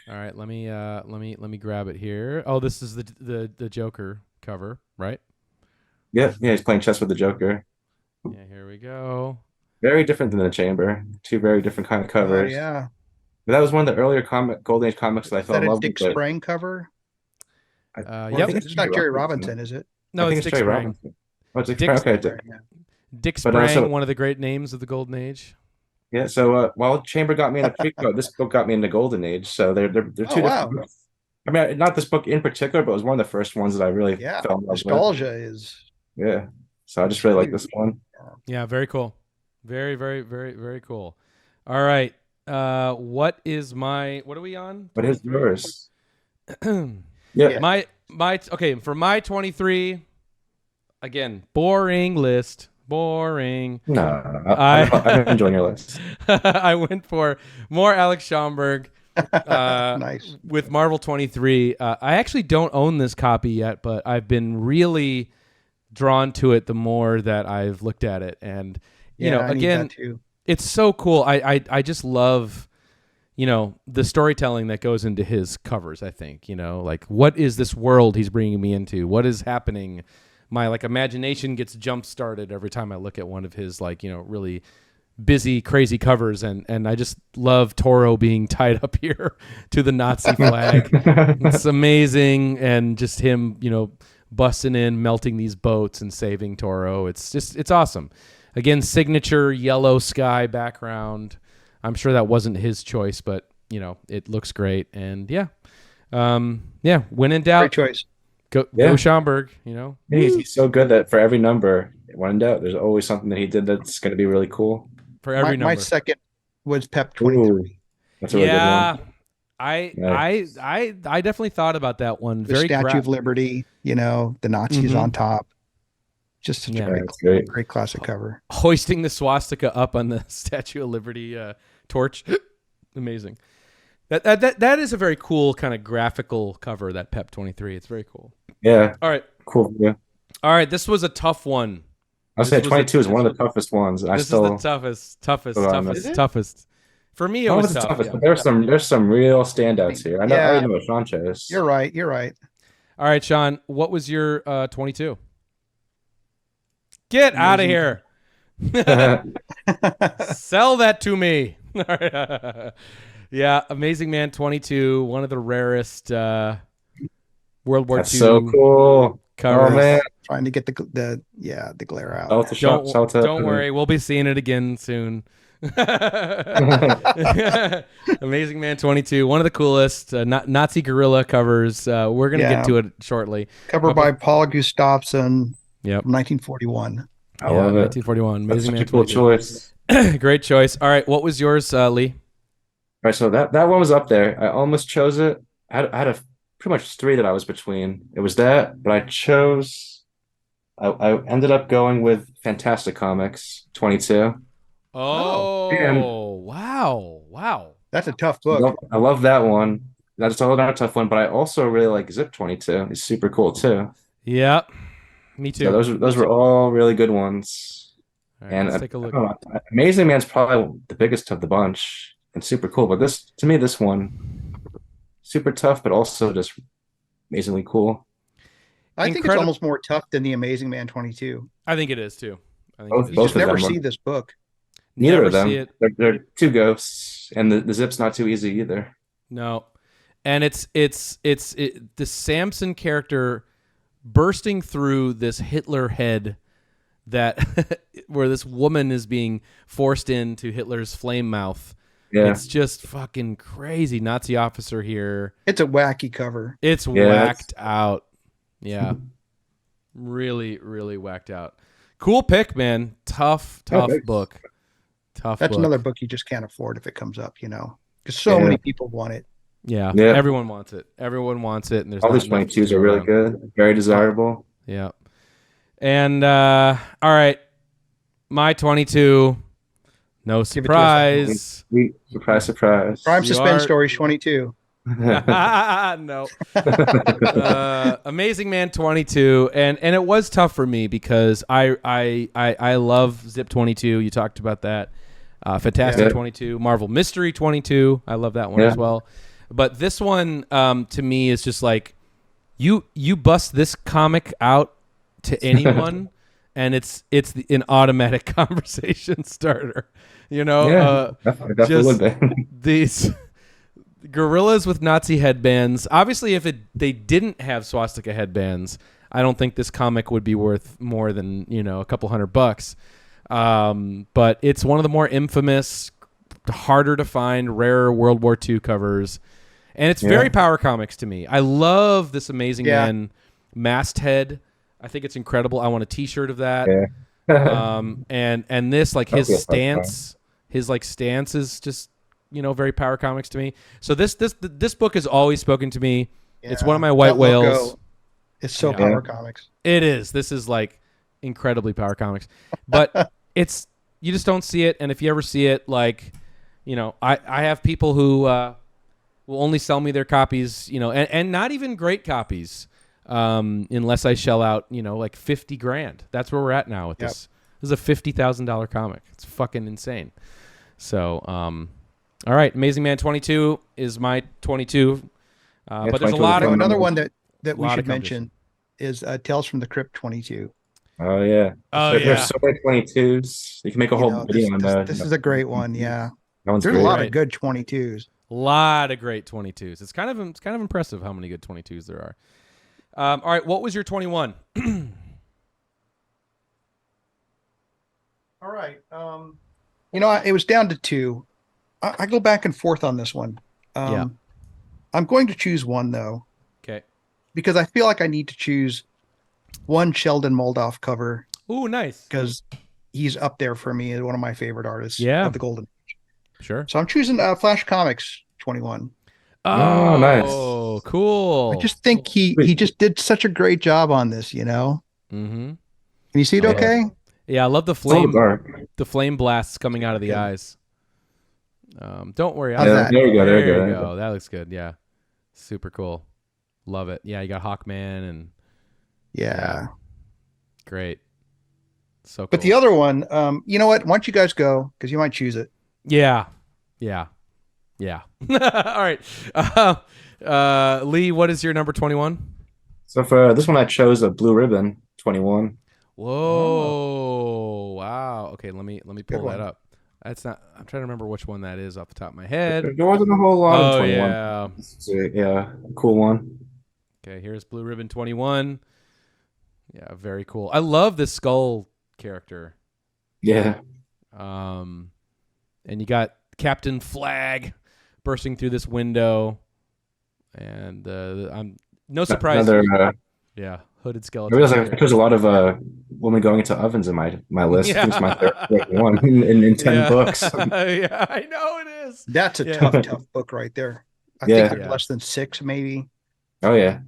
right, let me grab it here. Oh, this is the Joker cover, right? Yeah, he's playing chess with the Joker. Yeah, here we go. Very different than the Chamber. Two very different kind of oh covers. yeah. But that was one of the earlier Golden Age comics that I Is fell that in a love Dick with. but Sprang cover? I Yep. think It's not Jerry Robinson, is it? No, I think it's Dick Jerry Sprang. Robinson. Oh, it's Dick Dick Sprang. Okay. Yeah. Dick But Sprang, also- one of the great names of the Golden Age. Yeah, so while Chamber got me into pre-code, this book got me into Golden Age. So they're two different wow. books. I mean, not this book in particular, but it was one of the first ones that I really Yeah. fell in love Nostalgia is. with. Yeah. So I just really like this one. Yeah, very cool. Very, very, very, very cool. All right. What are we on? What is 23? yours? Yeah. Yeah. Okay, for my 23, again, boring list. Boring. No, I- I'm enjoying your list. I went for more Alex Schomburg Nice. with Marvel 23. I actually don't own this copy yet, but I've been really drawn to it the more that I've looked at it. And, Yeah, I need again, that too. it's so cool. I just love, the storytelling that goes into his covers, I think, like what is this world he's bringing me into? What is happening my like imagination gets jump started every time I look at one of his like, really busy, crazy covers. And I just love Toro being tied up here to the Nazi flag. It's amazing. And just him, busting in, melting these boats and saving Toro. It's awesome. Again, signature yellow sky background. I'm sure that wasn't his choice, but it looks great. And when in doubt, Great choice. Go Schomburg, He's so good that for every number, when in doubt, there's always something that he did that's going to be really cool. For every number. My second was Pep 23. That's a really good one. I definitely thought about that one. The Statue of Liberty, the Nazis on top. Just such a great classic cover. Hoisting the swastika up on the Statue of Liberty torch. Amazing. That is a very cool kind of graphical cover, that Pep 23. It's very cool. Yeah. All right. Cool. Yeah. All right. This was a tough one. I'll say 22 is one of the toughest ones. This is the toughest. For me, it was tough. Toughest, but there's some real standouts here. I already know what Sean chose. You're right. All right, Sean, what was your 22? Get out of here. Sell that to me. Yeah, Amazing Man 22, one of the rarest World War II. So cool. Covers. Oh man, trying to get the glare out. Don't worry, we'll be seeing it again soon. Amazing Man 22, one of the coolest Nazi guerrilla covers. We're gonna get to it shortly. Covered by Paul Gustafsson. Yep. 1941. I love it. 1941. Amazing Man 22. Cool choice. Great choice. All right, what was yours, Lee? All right, so that one was up there. I almost chose it. I had pretty much three that I was between. It was that, but I ended up going with Fantastic Comics 22. Oh, wow. That's a tough book. I love that one. That's another tough one, but I also really like Zip 22. It's super cool too. Yeah, me too. So those were all really good ones. All right, let's take a look. Amazing Man's probably the biggest of the bunch and super cool, but this one super tough, but also just amazingly cool. I think it's almost more tough than the Amazing Man 22. I think it is too. You just never see this book. Neither of them. They're two ghosts, and the zip's not too easy either. No, and it's the Samson character bursting through this Hitler head that where this woman is being forced into Hitler's flame mouth. Yeah. It's just fucking crazy. Nazi officer here. It's a wacky cover. It's whacked out. Yeah. Really, really whacked out. Cool pick, man. Tough book. That's another book you just can't afford if it comes up, because so many people want it. Yeah. Everyone wants it. And there's all these 22s are really good. Very desirable. Yeah. And all right. My 22. No surprise. Surprise. Prime Suspense Stories 22. No. Amazing Man 22, and it was tough for me because I love Zip 22. You talked about that. Fantastic 22, Marvel Mystery 22. I love that one as well. But this one to me is just like you bust this comic out to anyone and it's an automatic conversation starter. Definitely just these gorillas with Nazi headbands. Obviously, if they didn't have swastika headbands, I don't think this comic would be worth more than a couple $100. But it's one of the more infamous, harder to find, rarer World War II covers, and it's very Power Comics to me. I love this Amazing Man masthead. I think it's incredible. I want a T-shirt of that. And this, like, his stance is just very Power Comics to me. So this book has always spoken to me. It's one of my white whales. It's so Power Comics. It is. This is like incredibly Power Comics, but you just don't see it. And if you ever see it, like, I have people who will only sell me their copies, and not even great copies, unless I shell out, like $50,000. That's where we're at now with this. This is a $50,000 comic. It's fucking insane. So, all right, Amazing Man 22 is my 22. But there's a lot of another one that we should mention is Tales from the Crypt 22. Oh yeah. Oh There's yeah. so many 22s. You can make a You whole know, video on that. this is a great one. Yeah, That one's there's a great. lot of Right. good 22s. A lot of great 22s. It's kind of impressive how many good 22s there are. All right, what was your 21? All right. It was down to two. I go back and forth on this one. Yeah. I'm going to choose one though, Okay. because I feel like I need to choose one Sheldon Moldoff cover Ooh, nice. because he's up there for me as one of my favorite artists Yeah. of the Golden. Sure. So I'm choosing Flash Comics 21. Oh, nice. Oh, cool. I just think he just did such a great job on this, you know. Mm-hmm. Can you see it Yeah. okay? Yeah, I love the It's a little flame. dark. The flame blasts coming out of the Good. eyes. Don't worry. How's Yeah, that? there you go. There you There go. you go. That looks good. Yeah. Super cool. Love it. Yeah, you got Hawkman and Yeah. great. So cool. But the other one, you know what? Why don't you guys go? Because you might choose it. Yeah. Yeah. Yeah. All right. Lee, what is your number 21? So for this one, I chose a Blue Ribbon 21. Whoa. Wow. Okay, let me pull that one. up. That's not I'm trying to remember which one that is off the top of my head. There wasn't a whole lot in Oh 21. yeah. Yeah, cool one. Okay, here's Blue Ribbon 21. Yeah, very cool. I love this skull character. Yeah. And you got Captain Flag bursting through this window, and I'm no surprise. Another. Yeah, hooded I skeleton. realized I chose a lot of women going into ovens in my list. Yeah. I think it's my favorite one in 10 Yeah. books. Yeah, I know it is. That's a Yeah. tough book right there. I Yeah. think there's less than 6, maybe. Oh yeah,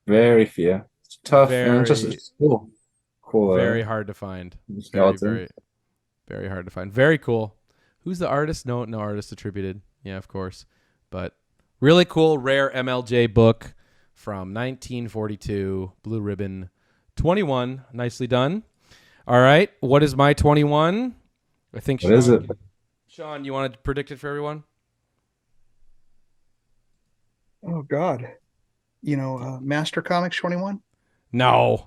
very few. It's tough and Very- it's cool. Cool. Very hard to find. Very, skeleton. very, very hard to find. Very cool. Who's the artist? No artist attributed. Yeah, of course. But really cool, rare MLJ book from 1942, Blue Ribbon 21. Nicely done. All right. What is my 21? I think What is it? Sean, you want to predict it for everyone? Oh God. Master Comics 21. No.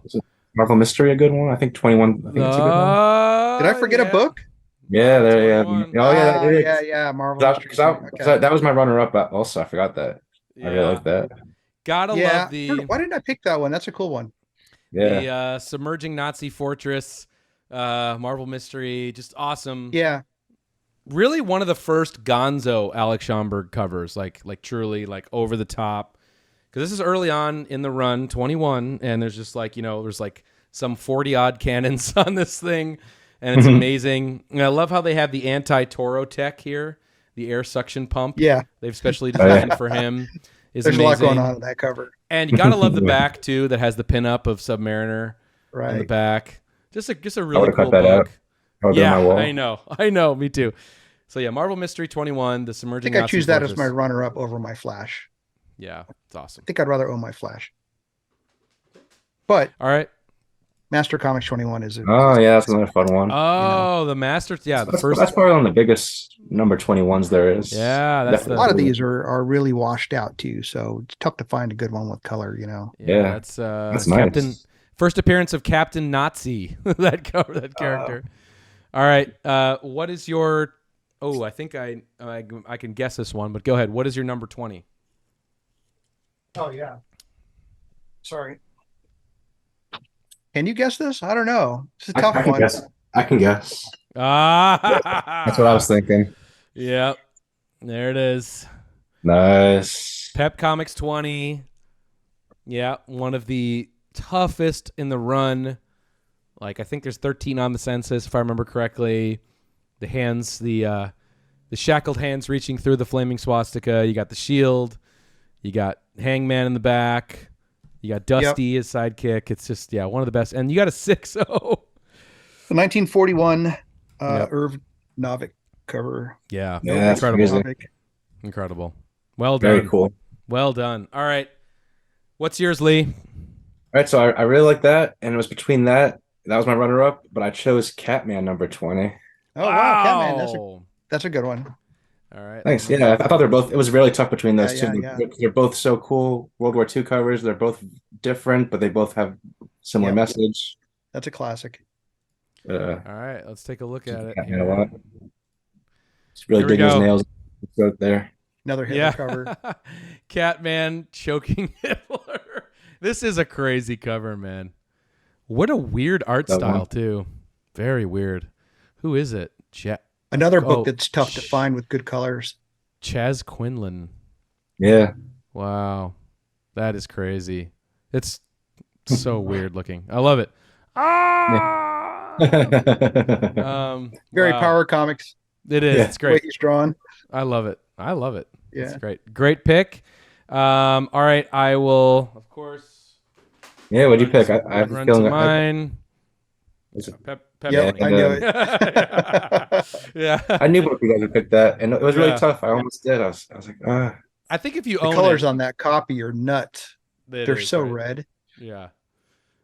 Marvel Mystery, a good one. I think 21. I think it's a good one. Did I forget a book? Yeah, there. Yeah. 21. Oh yeah, it is. Yeah. Marvel That, Mystery. 'cause that was my runner-up. Also, I forgot that. I really like that. Gotta Yeah. love the Why didn't I pick that one? That's a cool one. Yeah. the submerging Nazi fortress, Marvel Mystery, just awesome. Yeah. Really one of the first Gonzo Alex Schomburg covers, like truly like over the top. Because this is early on in the run, 21, and there's just like, there's like some 40 odd cannons on this thing, and it's amazing. And I love how they have the anti-Toro tech here, the air suction pump. Yeah. They've specially designed for him. Is There's amazing. a lot going on in that cover. And you gotta love the back too, that has the pinup of Submariner on the Right. back. Just a I really would've cut cool that book. out. I would've Yeah, done my wall. I know, me too. So yeah, Marvel Mystery 21, the I submerging. think I Nazi choose that as fortress. my runner-up over my Flash. Yeah, it's awesome. I think I'd rather own my Flash. But All right. Master Comics 21 is Oh yeah, that's another fun one. Oh, the Masters. Yeah, the first. That's probably one of the biggest number 21s there is. Yeah, that's a lot of these are really washed out too, so it's tough to find a good one with color, Yeah, that's Captain. nice. First appearance of Captain Nazi. that character. All right. What is your? Oh, I think I can guess this one, but go ahead. What is your number 20? Oh yeah. Sorry. Can you guess this? I don't know. It's a tough I can one. guess. I can guess. Ah, That's what I was thinking. Yep. There it is. Nice. Pep Comics 20. Yeah, one of the toughest in the run. Like I think there's 13 on the census if I remember correctly. The hands, the shackled hands reaching through the flaming swastika. You got the shield. You got Hangman in the back. You got Dusty as sidekick. It's just one of the best. And you got a 6-0. The 1941 Irv Novick cover. Yeah, Yeah, incredible. amazing. Incredible. Well done. Very cool. Well done. All right. What's yours, Lee? All right, so I really like that, and it was between that. That was my runner-up, but I chose Catman number 20. Oh wow, Catman. That's a good one. All right. Thanks. Yeah, I thought they're both. It was really tough between those two. Yeah. They're both so cool. World War II covers. They're both different, but they both have similar message. That's a classic. All right, let's take a look at it Catman a lot. here. It's really digging his nails out there. Another Hitler cover. Catman choking Hitler. This is a crazy cover, man. What a weird art style, too. Very weird. Who is it? Another book that's tough to find with good colors. Chaz Quinlan. Yeah. Wow. That is crazy. It's so weird looking. I love it. Very Power Comics. It is. It's great. The way he's drawn. I love it. I love it. Yeah. It's great. Great pick. All right. I will, of course. Yeah, what'd you pick? I have a feeling mine. Pep, I knew it. Yeah. I knew both you guys would pick that, and it was really tough. I almost did. I was like, I think if you own colors on that copy are nuts. They're so red. Yeah.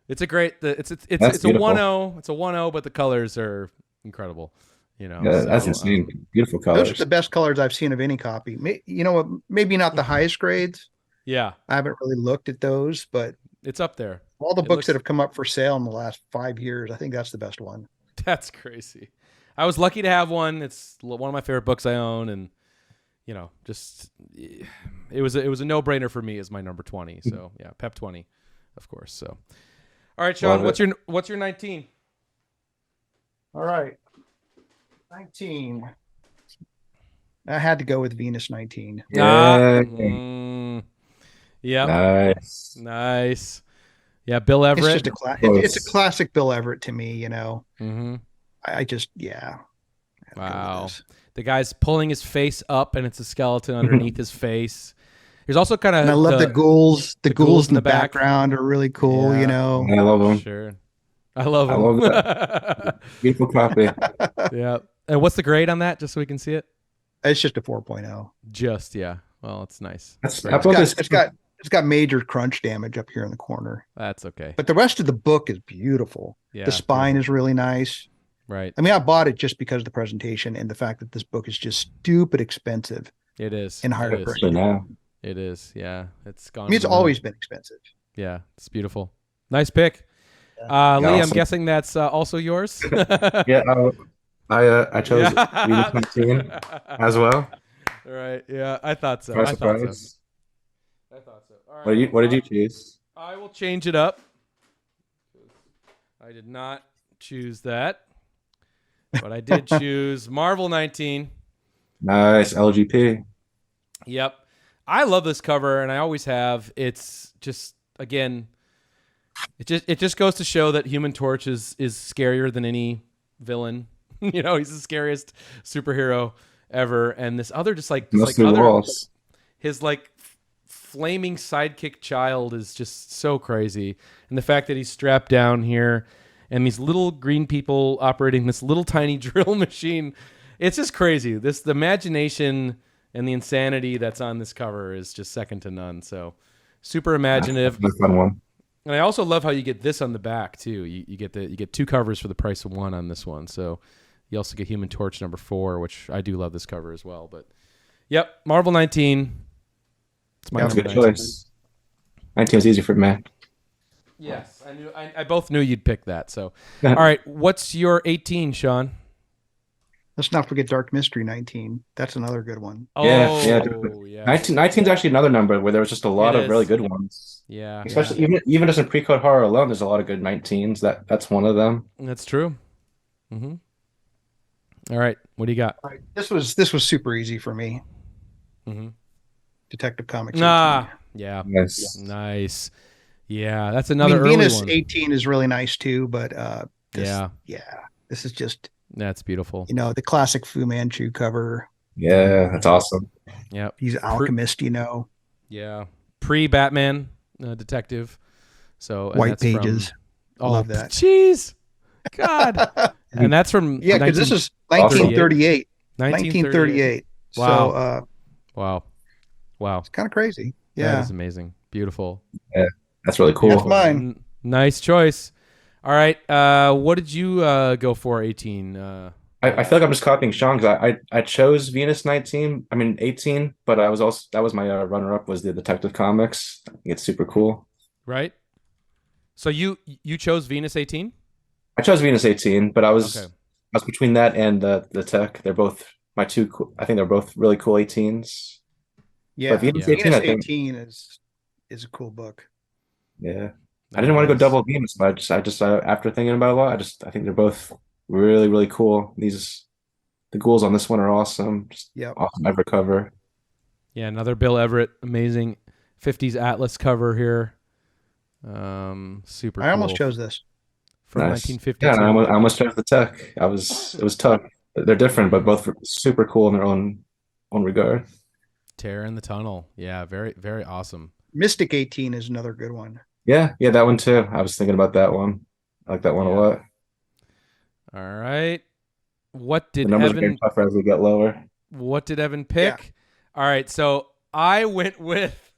It's a great. It's a 1-0. It's a 1-0, but the colors are incredible. You know, yeah, that's insane. Beautiful colors. Those are the best colors I've seen of any copy. You know what? Maybe not the highest grades. Yeah, I haven't really looked at those, but it's up there. All the books that have come up for sale in the last 5 years, I think that's the best one. That's crazy. I was lucky to have one. It's one of my favorite books I own, and you know, just it was a no-brainer for me as my number 20. So yeah, Pep 20, of course. So, all right, Sean, what's your 19? All right, 19. I had to go with Venus 19. Yeah. Yeah. Nice. Yeah, Bill Everett. It's a classic Bill Everett to me, you know. Mm-hmm. I just, Wow. The guy's pulling his face up, and it's a skeleton underneath his face. There's also kind of. And I love the ghouls. The ghouls in the background are really cool, you know. I love them. Sure. I love them. I love that. Beautiful copy. Yeah. And what's the grade on that, just so we can see it? It's just a 4.0. Just, yeah. Well, it's nice. It's got major crunch damage up here in the corner. That's okay. But the rest of the book is beautiful. Yeah, the spine is really nice. Right. I mean, I bought it just because of the presentation and the fact that this book is just stupid expensive. It is. In higher price now. It is. Yeah. It's gone. I mean, it's always been expensive. Yeah. It's beautiful. Nice pick. Lee, awesome. I'm guessing that's also yours. Yeah. I chose Venus 19 as well. Right. Yeah. I thought so. I thought so. All right, what did you choose? I will change it up. I did not choose that, but I did choose Marvel 19. Nice. LGP. Yep. I love this cover, and I always have. It's just, again, it just goes to show that Human Torch is scarier than any villain. You know, he's the scariest superhero ever. And this other his like flaming sidekick child is just so crazy. And the fact that he's strapped down here and these little green people operating this little tiny drill machine, it's just crazy. The imagination and the insanity that's on this cover is just second to none. So super imaginative. That's a fun one. And I also love how you get this on the back too. You get two covers for the price of one on this one. So you also get Human Torch number 4, which I do love this cover as well. But yep, Marvel 19. It's my good choice. 19 was easy for me. Yes, I both knew you'd pick that. So, all right, what's your 18, Sean? Let's not forget Dark Mystery 19. That's another good one. Oh, yeah. 19 is actually another number where there was just a lot of really good ones. Yeah. Especially even just in pre-code horror alone, there's a lot of good 19s. That's one of them. That's true. Mm-hmm. All right, what do you got? All right, this was super easy for me. Mm-hmm. Detective Comics. Yeah. Nice. Yeah, that's another early Venus one. 18 is really nice too, but this is just that's beautiful. You know, the classic Fu Manchu cover. Yeah, that's awesome. Yeah, he's alchemist. You know. Yeah, pre-Batman detective. So White Pages. Love that. Jeez, God. And that's from because this is 1938. 1938. Wow. So, wow. It's kind of crazy. Yeah, that is amazing. Beautiful. Yeah, that's really cool. That's mine. Nice choice. All right. What did you go for? 18. I feel like I'm just copying Sean because I chose Venus 19. I mean 18, but that was my runner up was the Detective Comics. I think it's super cool. Right. So you chose Venus 18? I chose Venus 18, but I was between that and the Tech. They're both my two. I think they're both really cool 18s. Yeah, But Venus 18, Venus I think, 18 is a cool book. yeah. I didn't want to go double Venus, but I just after thinking about it a lot, I think they're both really, really cool. The ghouls on this one are awesome. Just awesome ever cover. Yeah, another Bill Everett, amazing 50s Atlas cover here. Super cool. I almost chose this. From 1952. Yeah, I almost chose the Tech. It was tough. They're different, but both super cool in their own regard. Terror in the Tunnel. Yeah, very, very awesome. Mystic 18 is another good one. Yeah, that one too. I was thinking about that one. I like that one a lot. All right. What did the numbers get tougher as we get lower? What did Evan pick? Yeah. All right, so I went with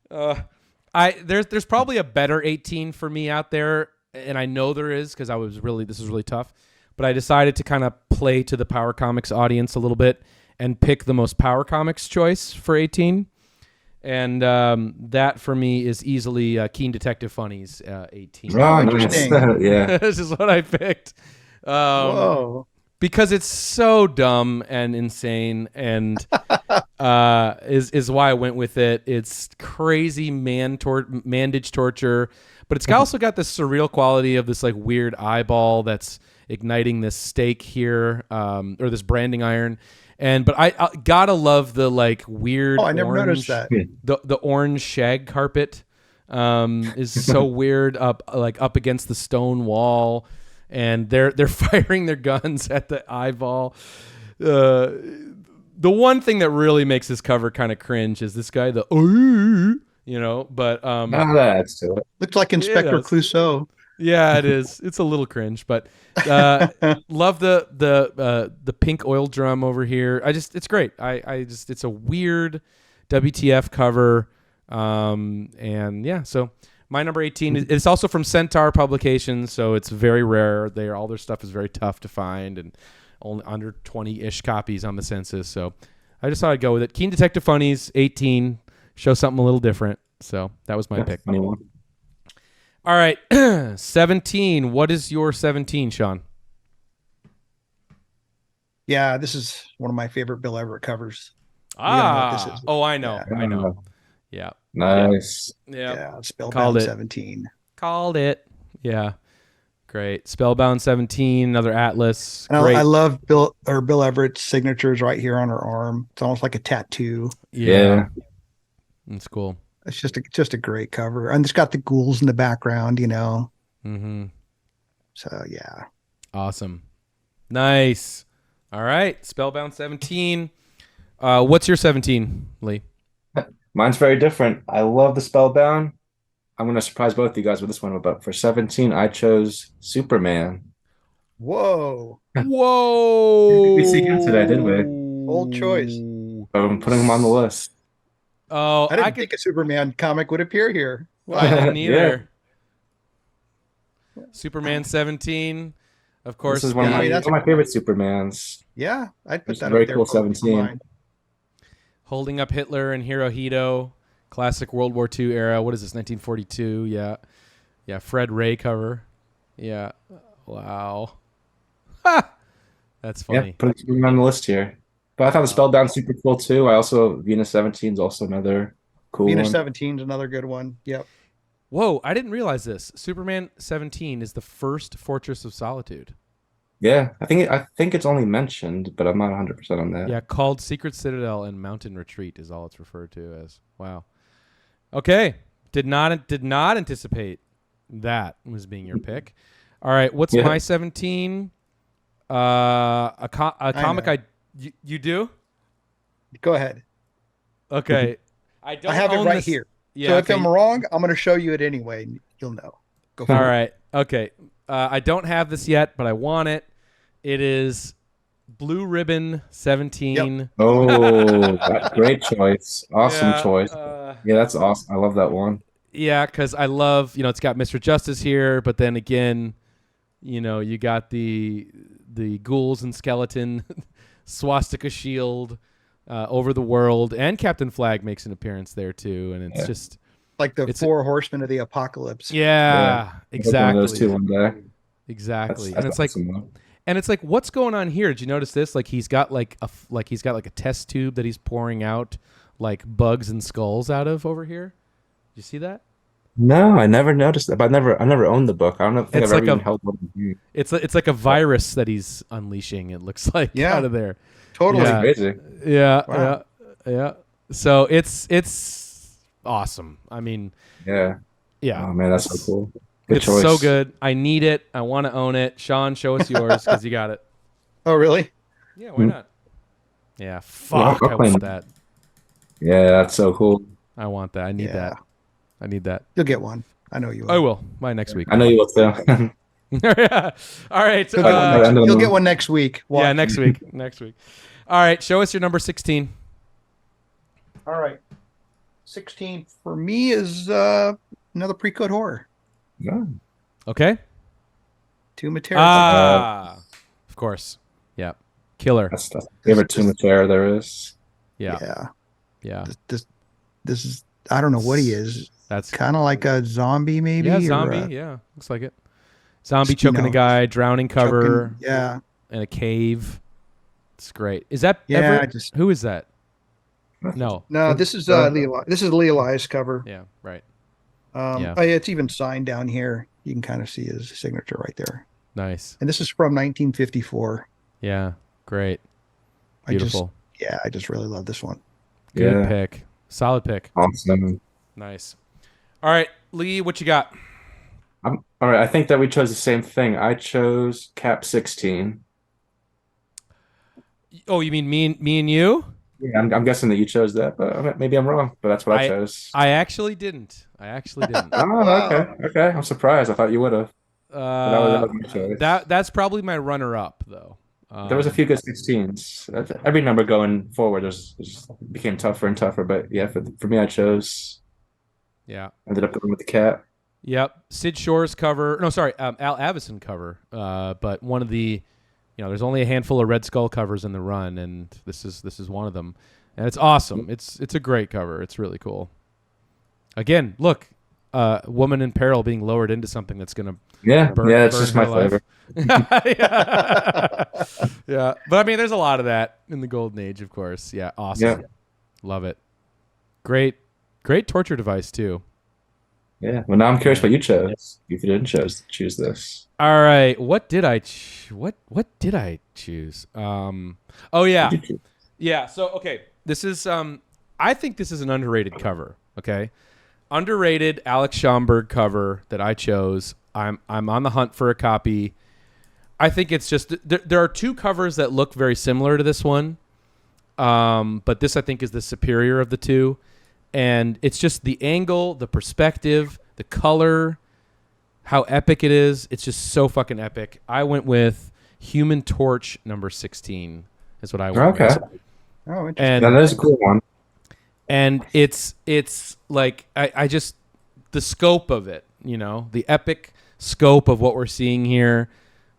there's probably a better 18 for me out there, and I know there is because this was really tough. But I decided to kind of play to the Power Comics audience a little bit and pick the most Power Comics choice for 18. And that for me is easily Keen Detective Funnies 18. Oh, interesting. Yeah. This is what I picked. Whoa. Because it's so dumb and insane, and is why I went with it. It's crazy mandage torture, but it's also got this surreal quality of this like weird eyeball that's igniting this stake here, or this branding iron. But I gotta love the like weird. Oh, I never noticed that. The orange shag carpet is so weird up against the stone wall. And they're firing their guns at the eyeball. The one thing that really makes this cover kind of cringe is this guy, but that's to it. Looks like Inspector Clouseau. Yeah, it is. It's a little cringe, but love the pink oil drum over here. It's great. It's a weird WTF cover, and yeah, so. My number 18 is also from Centaur Publications, so it's very rare. All their stuff is very tough to find, and only under 20-ish copies on the census. So I just thought I'd go with it. Keen Detective Funnies 18, show something a little different. So that was my pick. Funny one. All right, 17. What is your 17, Sean? Yeah, this is one of my favorite Bill Everett covers. I know. Yeah. I know. Yeah. Nice. Yeah. Spellbound 17. Called it. Yeah. Great. Spellbound 17, another Atlas. I love Bill Everett's signatures right here on her arm. It's almost like a tattoo. Yeah. It's cool. It's just a great cover. And it's got the ghouls in the background, Mm-hmm. So yeah. Awesome. Nice. All right. Spellbound 17. What's your 17, Lee? Mine's very different. I love the Spellbound. I'm going to surprise both of you guys with this one, but for 17, I chose Superman. Whoa. Whoa. We see him today, didn't we? Bold choice. I'm putting him on the list. Oh, I didn't think a Superman comic would appear here. Wow. I didn't either. Superman 17, of course. This is one of my favorite Supermans. Yeah, I'd put that very up there. Cool 17. Holding up Hitler and Hirohito, classic World War II era. What is this, 1942? Yeah, Fred Ray cover. Yeah, wow. That's funny. Yeah, put him on the list here. But I thought the Spellbound super cool too. Venus 17 is also another cool Venus one. 17 is another good one. Yep. Whoa, I didn't realize this. Superman 17 is the first Fortress of Solitude. Yeah, I think it's only mentioned, but I'm not 100% on that. Yeah, called Secret Citadel and Mountain Retreat is all it's referred to as. Wow. Okay, did not anticipate that was being your pick. All right, what's my 17? A comic you do? Go ahead. Okay. I have it right here. Yeah, so if I'm wrong, I'm going to show you it anyway. You'll know. Go for it. All right. Okay. I don't have this yet, but I want it. It is Blue Ribbon 17. Yep. Oh, great choice. Awesome choice. Yeah, that's awesome. I love that one. Yeah, because I love, it's got Mr. Justice here, but then again, you got the ghouls and skeleton swastika shield over the world, and Captain Flag makes an appearance there too, and it's just Like the It's four horsemen of the apocalypse. yeah, One of those two exactly. one day. Exactly. And That's it's like awesome. and it's like what's going on here? Did you notice this? Like he's got like a test tube that he's pouring out like bugs and skulls out of over here. Did you see that? No, I never noticed that. But I never owned the book. I don't think It's I've ever like even a held one. it's like a virus that he's unleashing, it looks like Yeah. out of there. Totally. Yeah. Crazy. Yeah, Wow. yeah. So it's awesome. I mean, Yeah. yeah. Oh man, that's so cool. Good It's choice. so good. I need it. I want to own it. Sean, show us yours because you got it. Oh, really? Yeah, why not? Yeah, fuck. I'll I claim want it. that. Yeah, that's so cool. I want that. I need Yeah. that. I need that. You'll get one. I know you will. I will. By next week. I know you will too. Yeah. All right. You'll get one By the end of the You'll get month. one next week. Watch. Yeah, next week. Next week. All right. Show us your number 16. All right. 16 for me is another pre-code horror. Yeah. Okay. Tomb of Terror. Ah, of course. Yeah. Killer. That's the favorite Tomb of Terror there is. Yeah. Yeah. Yeah. This is, I don't know what he is. That's Kind of like a zombie, maybe. yeah, or, zombie. Yeah, looks like it. Zombie you choking know, a guy, drowning cover choking- yeah. in a cave. It's great. Is that Yeah, ever? I just- Who is that? No. No, this is Lee Elias cover. Yeah. Right. Oh, yeah, it's even signed down here. You can kind of see his signature right there. Nice. And this is from 1954. Yeah. Great. Beautiful. I just really love this one. Good Yeah. pick. Solid pick. Awesome. Nice. All right, Lee, what you got? All right. I think that we chose the same thing. I chose Cap 16. Oh, you mean me and you? Yeah, I'm guessing that you chose that, but maybe I'm wrong. But that's what I chose. I actually didn't. Oh, Wow. okay. Okay. I'm surprised. I thought you would have. That was my choice. That's probably my runner up though. There was a few good 16s. Every number going forward became tougher and tougher. But yeah, for me, I chose. Yeah. Ended up going with the cat. Yep. Sid Shore's cover. No, sorry, Al Avison cover. But one of the, there's only a handful of Red Skull covers in the run, and this is one of them, and it's awesome. It's a great cover. It's really cool. Again, look, woman in peril being lowered into something that's gonna It's just my flavor. yeah. Yeah, but I mean, there's a lot of that in the Golden Age, of course. Yeah, awesome. Yeah. Love it. Great torture device too. Yeah. Well, now I'm curious what you chose. If you didn't choose this. All right, what did I what did I choose? Oh yeah. What did you choose? Yeah, so okay, this is I think this is an underrated cover, okay? Underrated Alex Schomburg cover that I chose. I'm on the hunt for a copy. I think it's just there are two covers that look very similar to this one. But this I think is the superior of the two. And it's just the angle, the perspective, the color, how epic it is. It's just so fucking epic. I went with Human Torch number 16 is what I went Okay. with. Oh, interesting. And That is a cool one. and it's like I just the scope of it, the epic scope of what we're seeing here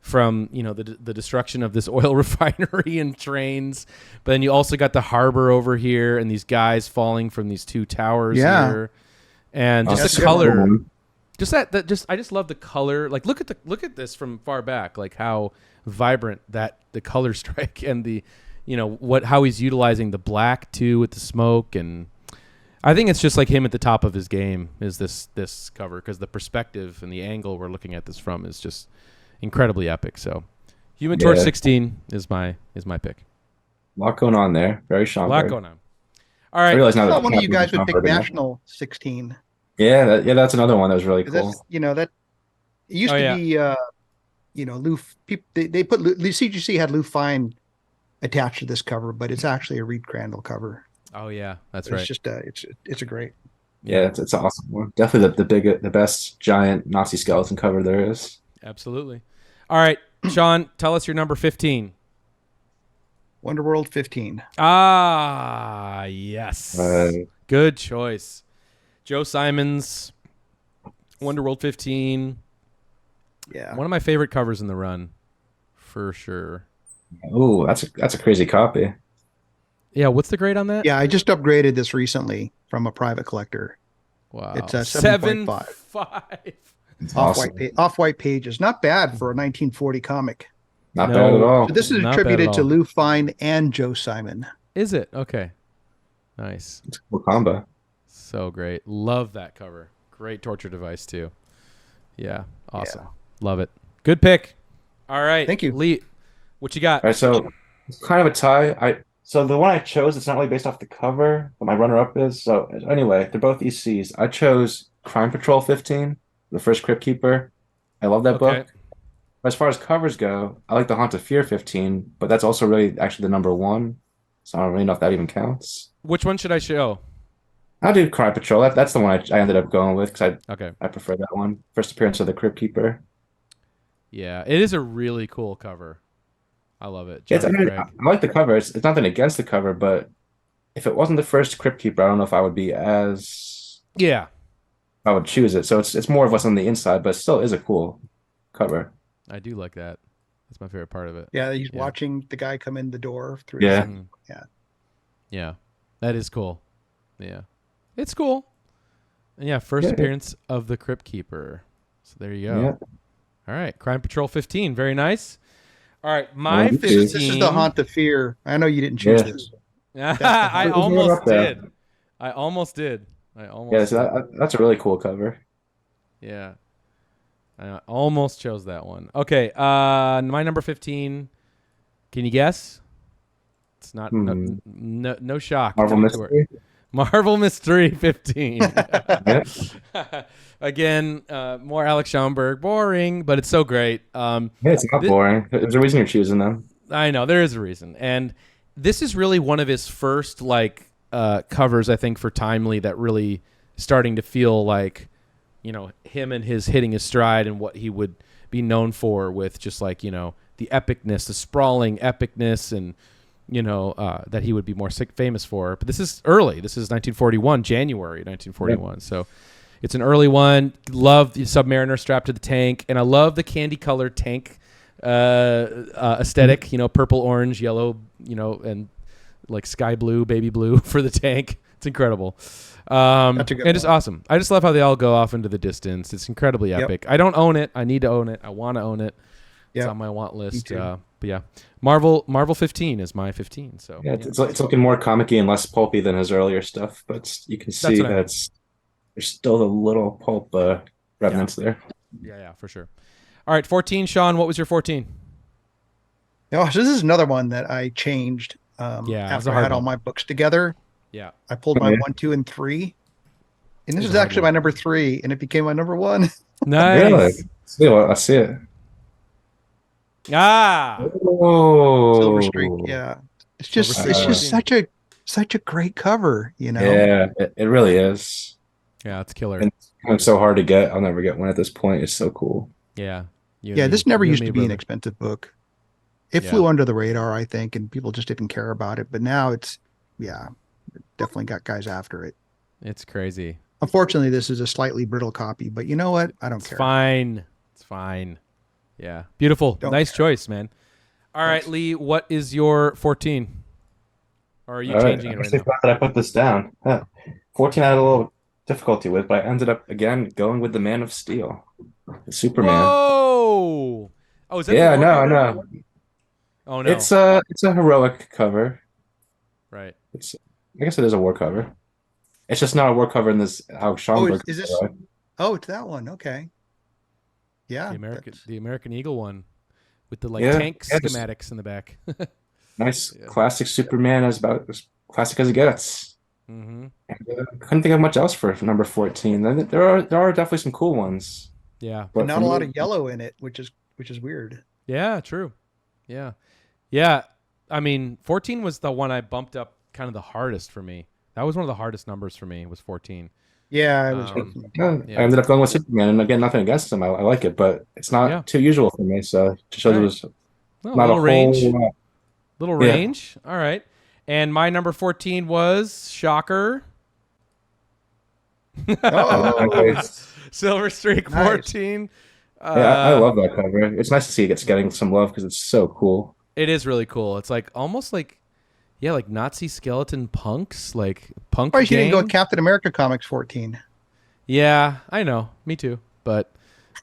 from the destruction of this oil refinery and trains, but then you also got the harbor over here and these guys falling from these two towers here, and just That's the a good color, one. just I just love the color. Like look at this from far back, like how vibrant that the color strike and the how he's utilizing the black too with the smoke, and I think it's just like him at the top of his game is this cover because the perspective and the angle we're looking at this from is just incredibly epic. So Human Torch 16 is my pick. A lot going on there. Very Schomburg. A lot going on. All I right. realize now I that thought one of you guys would pick Schomburg now. National 16. Yeah, that's another one that was really cool. That's that it used to be Lou. They put the CGC had Lou Fine attached to this cover, but it's actually a Reed Crandall cover. Oh yeah, that's It's right. just it's a great. Yeah, it's an awesome one. Definitely the best giant Nazi skeleton cover there is. Absolutely. All right, Sean, tell us your number 15. Wonderworld 15. Ah, yes. Good choice. Joe Simons, Wonderworld 15. Yeah. One of my favorite covers in the run, for sure. Oh, that's a crazy copy. Yeah, what's the grade on that? Yeah, I just upgraded this recently from a private collector. Wow. It's a 7.5. 7.5. Off-white pages. Not bad for a 1940 comic. Not bad at all. So this is attributed to Lou Fine and Joe Simon. Is it? Okay. Nice. It's a cool combo. So great. Love that cover. Great torture device too. Yeah. Awesome. Yeah. Love it. Good pick. All right. Thank you. Lee, what you got? All right, so it's kind of a tie. So the one I chose, it's not really based off the cover, but my runner-up is. So anyway, they're both ECs. I chose Crime Patrol 15, the first Crypt Keeper. I love that book. As far as covers go, I like the Haunt of Fear 15, but that's also really actually the number one. So I don't really know if that even counts. Which one should I show? I'll do Crime Patrol. That's the one I ended up going with because I prefer that one. First appearance of the Crypt Keeper. Yeah, it is a really cool cover. I love it. I like the cover. It's nothing against the cover, but if it wasn't the first Crypt Keeper, I don't know if I would be as... Yeah. I would choose it. So it's more of what's on the inside, but it still is a cool cover. I do like that. That's my favorite part of it. Yeah, he's watching the guy come in the door through. Yeah. Yeah. That is cool. Yeah. It's cool. And yeah, first appearance of the Crypt Keeper. So there you go. Yeah. All right. Crime Patrol 15. Very nice. All right. My 15. This is the Haunt of Fear. I know you didn't choose this. I almost did. Yeah, so that's a really cool cover. Yeah. I almost chose that one. Okay. My number 15. Can you guess? It's not no shock. Marvel Mystery. Marvel Mystery 15. Again, more Alex Schaumburg. Boring, but it's so great. It's not boring. There's a reason you're choosing them. I know. There is a reason. And this is really one of his first covers, I think, for Timely that really starting to feel like, him and his hitting his stride and what he would be known for with just the epicness, the sprawling epicness and, that he would be more famous for. But this is early. This is January 1941. So it's an early one. Love the Submariner strapped to the tank. And I love the candy-colored tank aesthetic, purple, orange, yellow, and like sky blue, baby blue for the tank. It's incredible. And it's awesome. I just love how they all go off into the distance. It's incredibly epic. I don't own it. I need to own it. I want to own it. It's on my want list. But yeah, Marvel 15 is my 15. So it's looking more comic-y and less pulpy than his earlier stuff, but you can see there's still a little pulp remnants there. Yeah, for sure. All right, 14, Sean. What was your 14? Oh, so this is another one that I changed. After I had all my books together. Yeah, I pulled my 1, 2, and 3, and this is actually my number 3, and it became my number 1. Nice. Really? I see it. Silver Streak. Yeah, it's just such a great cover. Yeah, it really is. Yeah, it's killer. And it's so hard to get. I'll never get one at this point. It's so cool. Yeah. This never used to be an expensive book. It flew under the radar, I think, and people just didn't care about it. But now it definitely got guys after it. It's crazy. Unfortunately, this is a slightly brittle copy, but you know what? I don't care. It's fine. Yeah. Beautiful. Nice choice, man. All right, Lee, what is your 14? Or are you changing it right now? Glad that I put this down. 14 I had a little difficulty with, but I ended up, again, going with the Man of Steel. Superman. Whoa! Oh, is that I know. Oh, no. It's a heroic cover. Right. I guess it is a war cover. It's just not a war cover in this Alex Schaumburg. Is this? Oh, it's that one. Okay. Yeah. The American Eagle one with the tank schematics in the back. Nice classic Superman, is about as classic as it gets. Mm-hmm. And, couldn't think of much else for number 14. There are definitely some cool ones. Yeah, but not a lot of yellow in it, which is weird. Yeah, true. Yeah. I mean, 14 was the one I bumped up kind of the hardest for me. That was one of the hardest numbers for me. Was 14. Yeah, it was. I ended up going with Superman, and again, nothing against him. I like it, but it's not too usual for me. So it just shows it was not a range. Little range. All right. And my number 14 was Shocker. Silver Streak 14. I love that cover. It's nice to see it's getting some love because it's so cool. It is really cool. It's almost like Nazi skeleton punks, like punk. Why you didn't go with Captain America Comics 14? Yeah, I know. Me too. But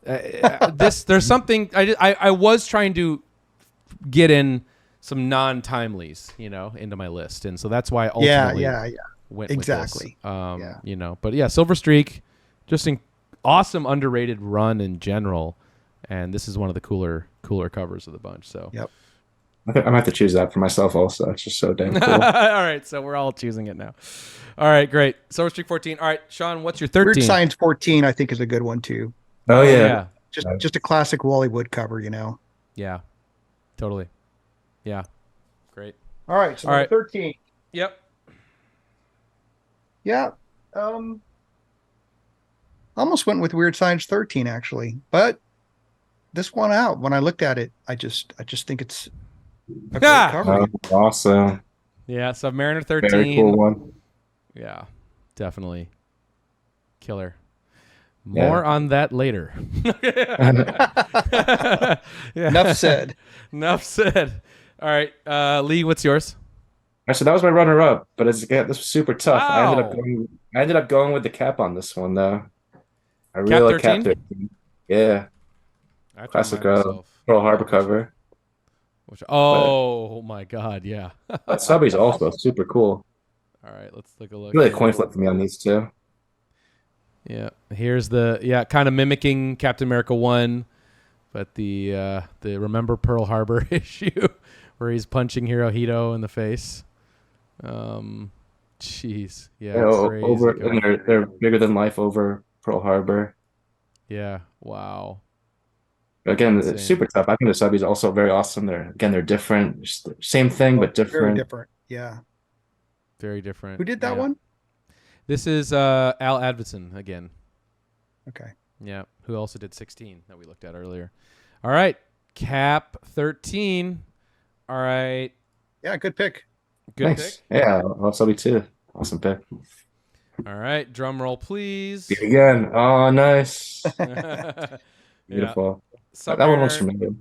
there's something I was trying to get in some non-timelies, into my list, and so that's why I ultimately went exactly. with this. But yeah, Silver Streak, just an awesome underrated run in general, and this is one of the cooler covers of the bunch. So yep. I think I might have to choose that for myself also. It's just so damn cool. All right, so we're all choosing it now. All right, great. Silver Streak 14. All right, Sean, what's your 13? Weird Science 14, I think, is a good one too. Oh yeah. Just a classic Wally Wood cover, Yeah, totally. Yeah, great. All right, so 13. Yep. Yeah. Almost went with Weird Science 13 actually, but this one out. When I looked at it, I just think it's a great cover. Awesome. Yeah, Submariner 13. Very cool one. Yeah, definitely. Killer. More on that later. Enough said. Enough said. All right, Lee, what's yours? All right, so that was my runner-up, but this was super tough. Wow. I ended up going with the cap on this one though. I really like Cap 13. Yeah. Classic Pearl Harbor cover. My God, yeah. But Subby's also super cool. All right, let's take a look. Really a coin flip for me on these two. Yeah, here's kind of mimicking Captain America 1, but the Remember Pearl Harbor issue where he's punching Hirohito in the face. Jeez, yeah, and they're bigger than life over Pearl Harbor. Yeah, wow. Again, it's super tough. I think the Subbies also very awesome. They're different. Same thing, but different. Very different. Yeah. Very different. Who did that one? This is Al Advidson again. Okay. Yeah. Who also did 16 that we looked at earlier. All right. Cap 13. All right. Yeah, good pick. Good pick. Yeah, I love Subby too. Awesome pick. All right. Drum roll, please. Again. Oh, nice. Beautiful. Yeah. That one looks familiar.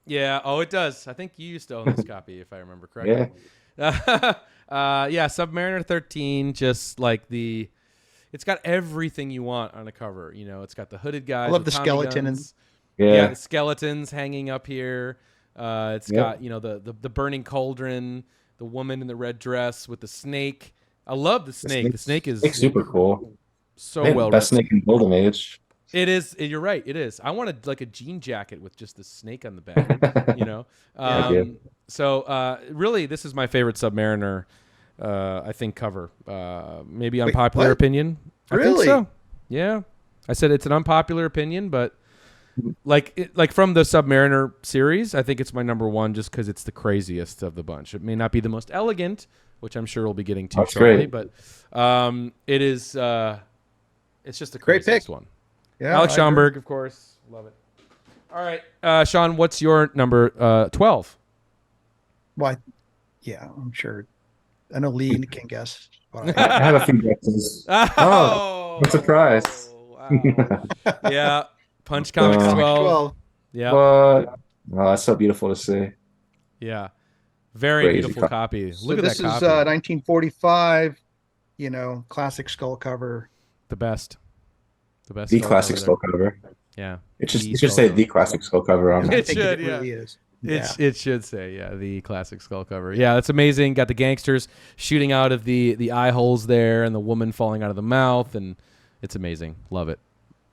Yeah. Oh, it does. I think you used to own this copy, if I remember correctly. Yeah. Submariner 13, just like it's got everything you want on a cover. It's got the hooded guys. I love the skeleton the skeletons hanging up here. It's got the burning cauldron, the woman in the red dress with the snake. I love the snake. The snake is super cool. So well. Best snake in Golden Age. It is. You're right. It is. I wanted like a jean jacket with just the snake on the back. So really, this is my favorite Submariner. I think cover. Maybe unpopular opinion. Really? I think so. Yeah. I said it's an unpopular opinion, but like from the Submariner series, I think it's my number one just because it's the craziest of the bunch. It may not be the most elegant, which I'm sure we'll be getting to shortly, but it is. It's just the craziest one. Yeah, Alex Schomburg, of course. Love it. All right, Sean, what's your number 12? Well, yeah, I'm sure. I know Lee can guess. I have a few guesses. Oh, what a surprise. Wow. Yeah, Punch Comics 12. Yeah. Oh, that's so beautiful to see. Yeah. Very beautiful copy. Look at that copy. This is 1945, classic skull cover. The best. The classic skull cover. Yeah. It should say the classic skull cover on it. It should, yeah. Really is. It should say, the classic skull cover. Yeah, that's amazing. Got the gangsters shooting out of the eye holes there and the woman falling out of the mouth, and it's amazing. Love it.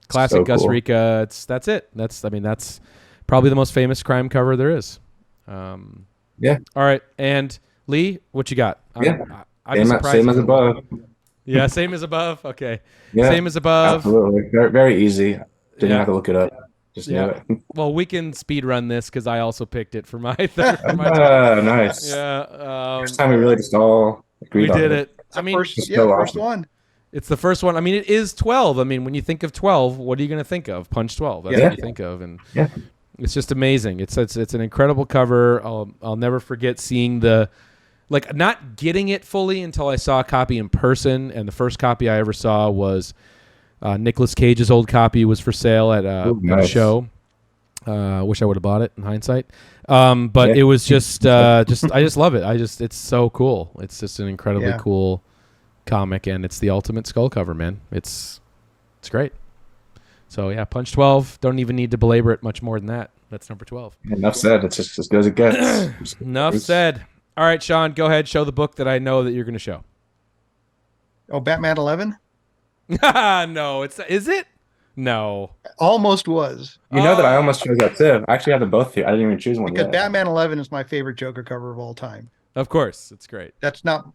Classic so Gus Rica. That's it. That's probably the most famous crime cover there is. Yeah. All right. And Lee, what you got? Same as above. Yeah, same as above. Okay. Yeah, same as above. Absolutely. Very, very easy. Didn't have to look it up. Just knew it. Well, we can speed run this because I also picked it for my third. Nice. Yeah. First time we really just all agreed on it. We did it. First one. It's the first one. It is 12. When you think of 12, what are you going to think of? Punch 12. That's what you think of. And it's just amazing. It's an incredible cover. I'll never forget seeing not getting it fully until I saw a copy in person. And the first copy I ever saw was Nicolas Cage's old copy was for sale at a show. Wish I would have bought it in hindsight. But it was just I just love it. It's so cool. It's just an incredibly cool comic, and it's the ultimate skull cover, man. It's It's great. So yeah, Punch 12. Don't even need to belabor it much more than that. That's number 12. Enough said. It's just as good as it gets. Enough said. All right, Sean, go ahead. Show the book that I know that you're going to show. Oh, Batman 11? No, is it? No. Almost was. You know that I almost chose that too. I actually have them both here. I didn't even choose one Because yet. Batman 11 is my favorite Joker cover of all time. Of course. It's great. That's not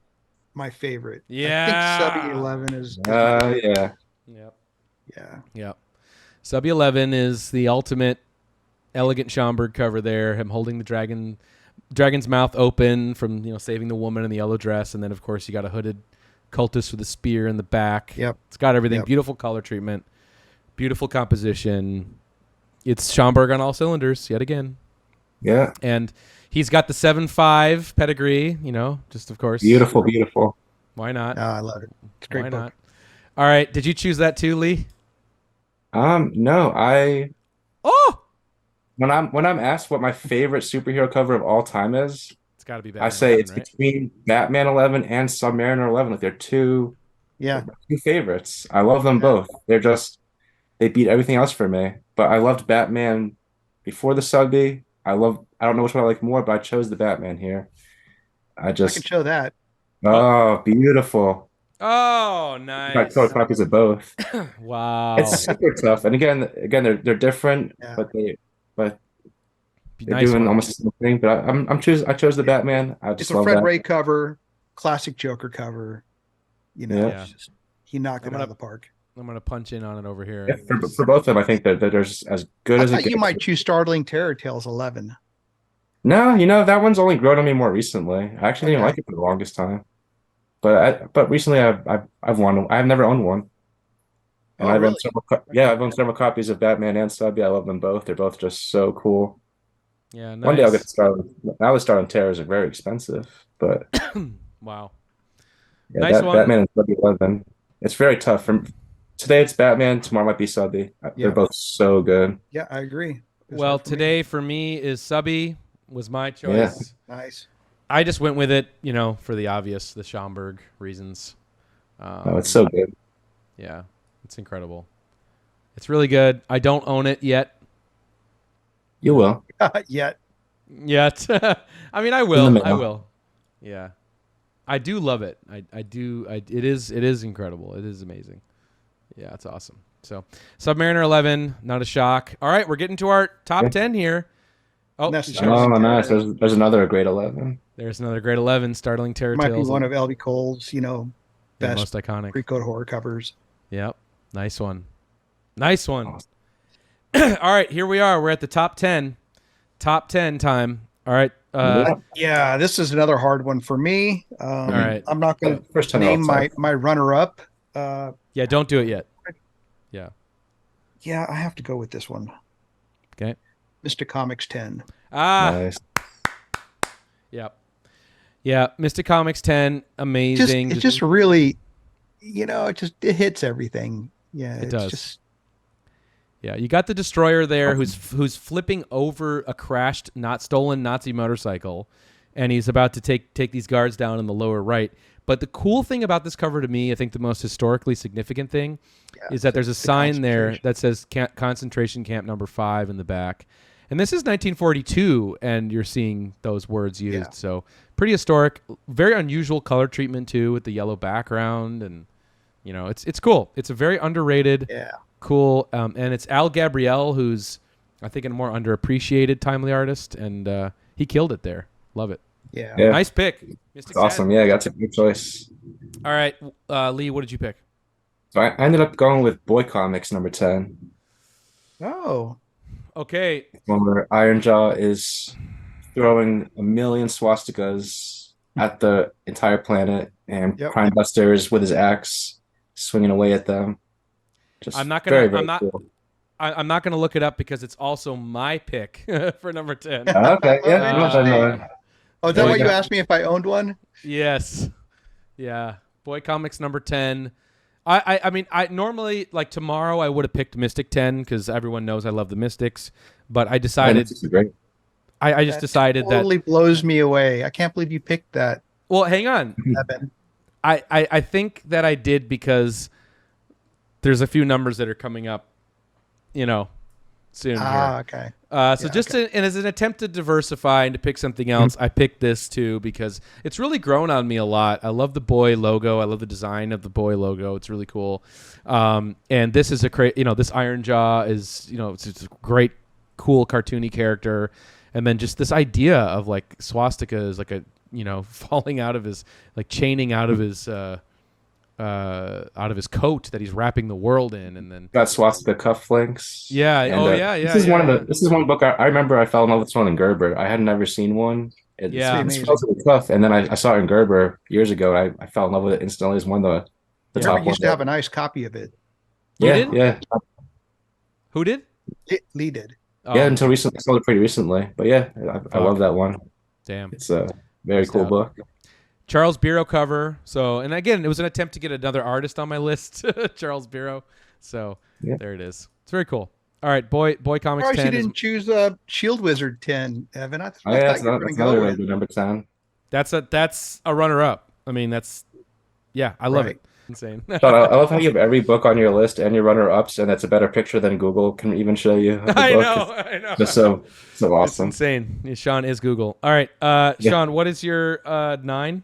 my favorite. Yeah. I think Subby 11 is. Yeah. Yep. Yeah. Yep. Subby 11 is the ultimate elegant Schomburg cover there. Him holding the dragon's mouth open from, saving the woman in the yellow dress. And then, of course, you got a hooded cultist with a spear in the back. Yep. It's got everything. Yep. Beautiful color treatment. Beautiful composition. It's Schomburg on all cylinders yet again. Yeah. And he's got the 7.5 pedigree, just of course. Beautiful. Why not? Oh, I love it. It's a great Why book. not? All right. Did you choose that too, Lee? No, Oh! when I'm asked what my favorite superhero cover of all time is, It's got to be Batman I say 11, it's right? between Batman 11 and Submariner 11. Like they're two favorites. I love them both. They beat everything else for me. But I loved Batman before the Subby. I don't know which one I like more, but I chose the Batman here. I can show that. Oh, beautiful. Oh, nice. I got copies of both. Wow. It's super tough. And again, they're different, but they're doing almost the same thing. But I chose the Batman. It's a Fred Ray cover, classic Joker cover. He knocked it out of the park. I'm going to punch in on it over here. Yeah, for both of them, I think that there's as good as it gets. You might choose Startling Terror Tales 11. No, that one's only grown on me more recently. I actually didn't like it for the longest time. But recently I've won. I've never owned one. And I've owned several copies of Batman and Subby. I love them both. They're both just so cool. Yeah, nice. One day I'll get to Startling. Now the Startling Terrors are very expensive, but wow. Yeah, nice one. Batman and Subby 11. It's very tough. Today it's Batman. Tomorrow might be Subby. They're both so good. Yeah, I agree. Well, today for me is Subby was my choice. Yeah. Nice. I just went with it, for the obvious, the Schomburg reasons. It's so good. Yeah, it's incredible. It's really good. I don't own it yet. You will. Yet. I mean, I will. I will. Yeah. I do love it. I do. It is incredible. It is amazing. Yeah, it's awesome. So, Submariner 11, not a shock. All right, we're getting to our top 10 here. Oh, nice. There's another great 11. There's another great 11, Startling Terror Tales. Might be one of LB Cole's, best most iconic pre-code horror covers. Yep. Nice one. Awesome. All right, here we are. We're at the top 10. Top 10 time. All right. Yeah, this is another hard one for me. All right. I'm not going to name my runner-up. Yeah, don't do it yet. Yeah. Yeah, I have to go with this one. Okay. Mystic Comics 10. Nice. Yep. Yeah, Mystic Comics 10, amazing. It's just really, it hits everything. Yeah, it does. Yeah, you got the Destroyer there who's flipping over a crashed, not stolen Nazi motorcycle, and he's about to take these guards down in the lower right. But the cool thing about this cover to me, I think the most historically significant thing, is that there's a sign there that says Concentration Camp Number 5 in the back. And this is 1942, and you're seeing those words used. Yeah. So pretty historic, very unusual color treatment, too, with the yellow background. And, it's cool. It's a very underrated, cool. And it's Al Gabriel, who's, I think, a more underappreciated timely artist. And he killed it there. Love it. Yeah. Nice pick. It's awesome. Yeah, that's a good choice. All right. Lee, what did you pick? So I ended up going with Boy Comics number 10. Oh. Okay. Where Ironjaw is throwing a million swastikas at the entire planet, and Crime Buster is with his axe swinging away at them. I'm not gonna look it up because it's also my pick for number 10. Okay. Yeah. Is that why you asked me if I owned one? Yes. Yeah. Boy Comics number 10. I mean, normally, like tomorrow, I would have picked Mystic 10 because everyone knows I love the Mystics. But I decided. I just decided that totally blows me away. I can't believe you picked that. Well, hang on. I think that I did because there's a few numbers that are coming up, soon here. Okay. And as an attempt to diversify and to pick something else, I picked this too because it's really grown on me a lot. I love the boy logo. I love the design of the boy logo. It's really cool. And this is this Iron Jaw is, it's a great, cool, cartoony character. And then just this idea of like swastika is like a, falling out of his, like chaining out of his coat that he's wrapping the world in, and then got swastika cufflinks. Yeah. And, This is one book I remember. I fell in love with this one in Gerber. I had never seen one. It's relatively tough, and then I saw it in Gerber years ago. I fell in love with it instantly. It's one of the top ones. Used to have a nice copy of it. Yeah. Who did? Lee did. Yeah, until recently. I sold it pretty recently, but yeah, I love that one. Damn, it's a very cool book. Charles Biro cover. So, and again, it was an attempt to get another artist on my list, Charles Biro. So there it is. It's very cool. All right, boy comics. 10 you didn't choose Shield Wizard 10, Evan. I thought that's another really good number 10. That's a runner up. I mean, I love it. Insane. Sean, I love how you have every book on your list and your runner-ups, and that's a better picture than Google can even show you. I know. Just so awesome. It's insane. Yeah, Sean is Google. All right, Sean, what is your 9?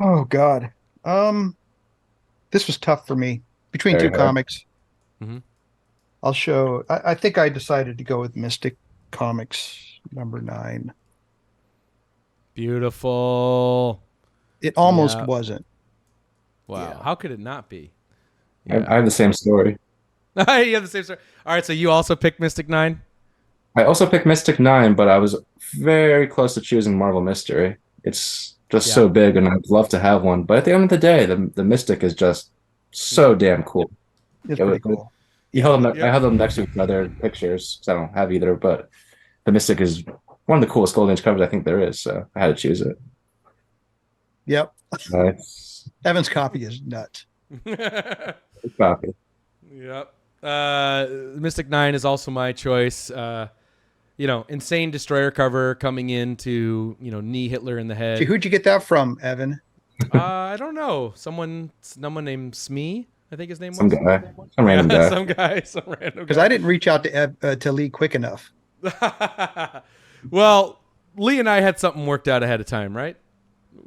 Oh God, this was tough for me between two comics. Mm-hmm. I'll show. I think I decided to go with Mystic Comics number 9. Beautiful. It almost wasn't. Wow. Yeah. How could it not be? Yeah. I have the same story. You have the same story. All right, so you also picked Mystic 9? I also picked Mystic 9, but I was very close to choosing Marvel Mystery. It's just so big, and I'd love to have one. But at the end of the day, the Mystic is just so damn cool. It's pretty cool. I held them next to each other pictures, because I don't have either, but the Mystic is one of the coolest Golden Age covers I think there is, so I had to choose it. Yep. Evan's copy is nuts. Copy. Yep. Mystic 9 is also my choice. Insane Destroyer cover coming into, knee Hitler in the head. Who'd you get that from, Evan? I don't know. Someone named Smee, I think his name was. Some random guy. Some random guy. Because I didn't reach out to Lee quick enough. Well, Lee and I had something worked out ahead of time, right?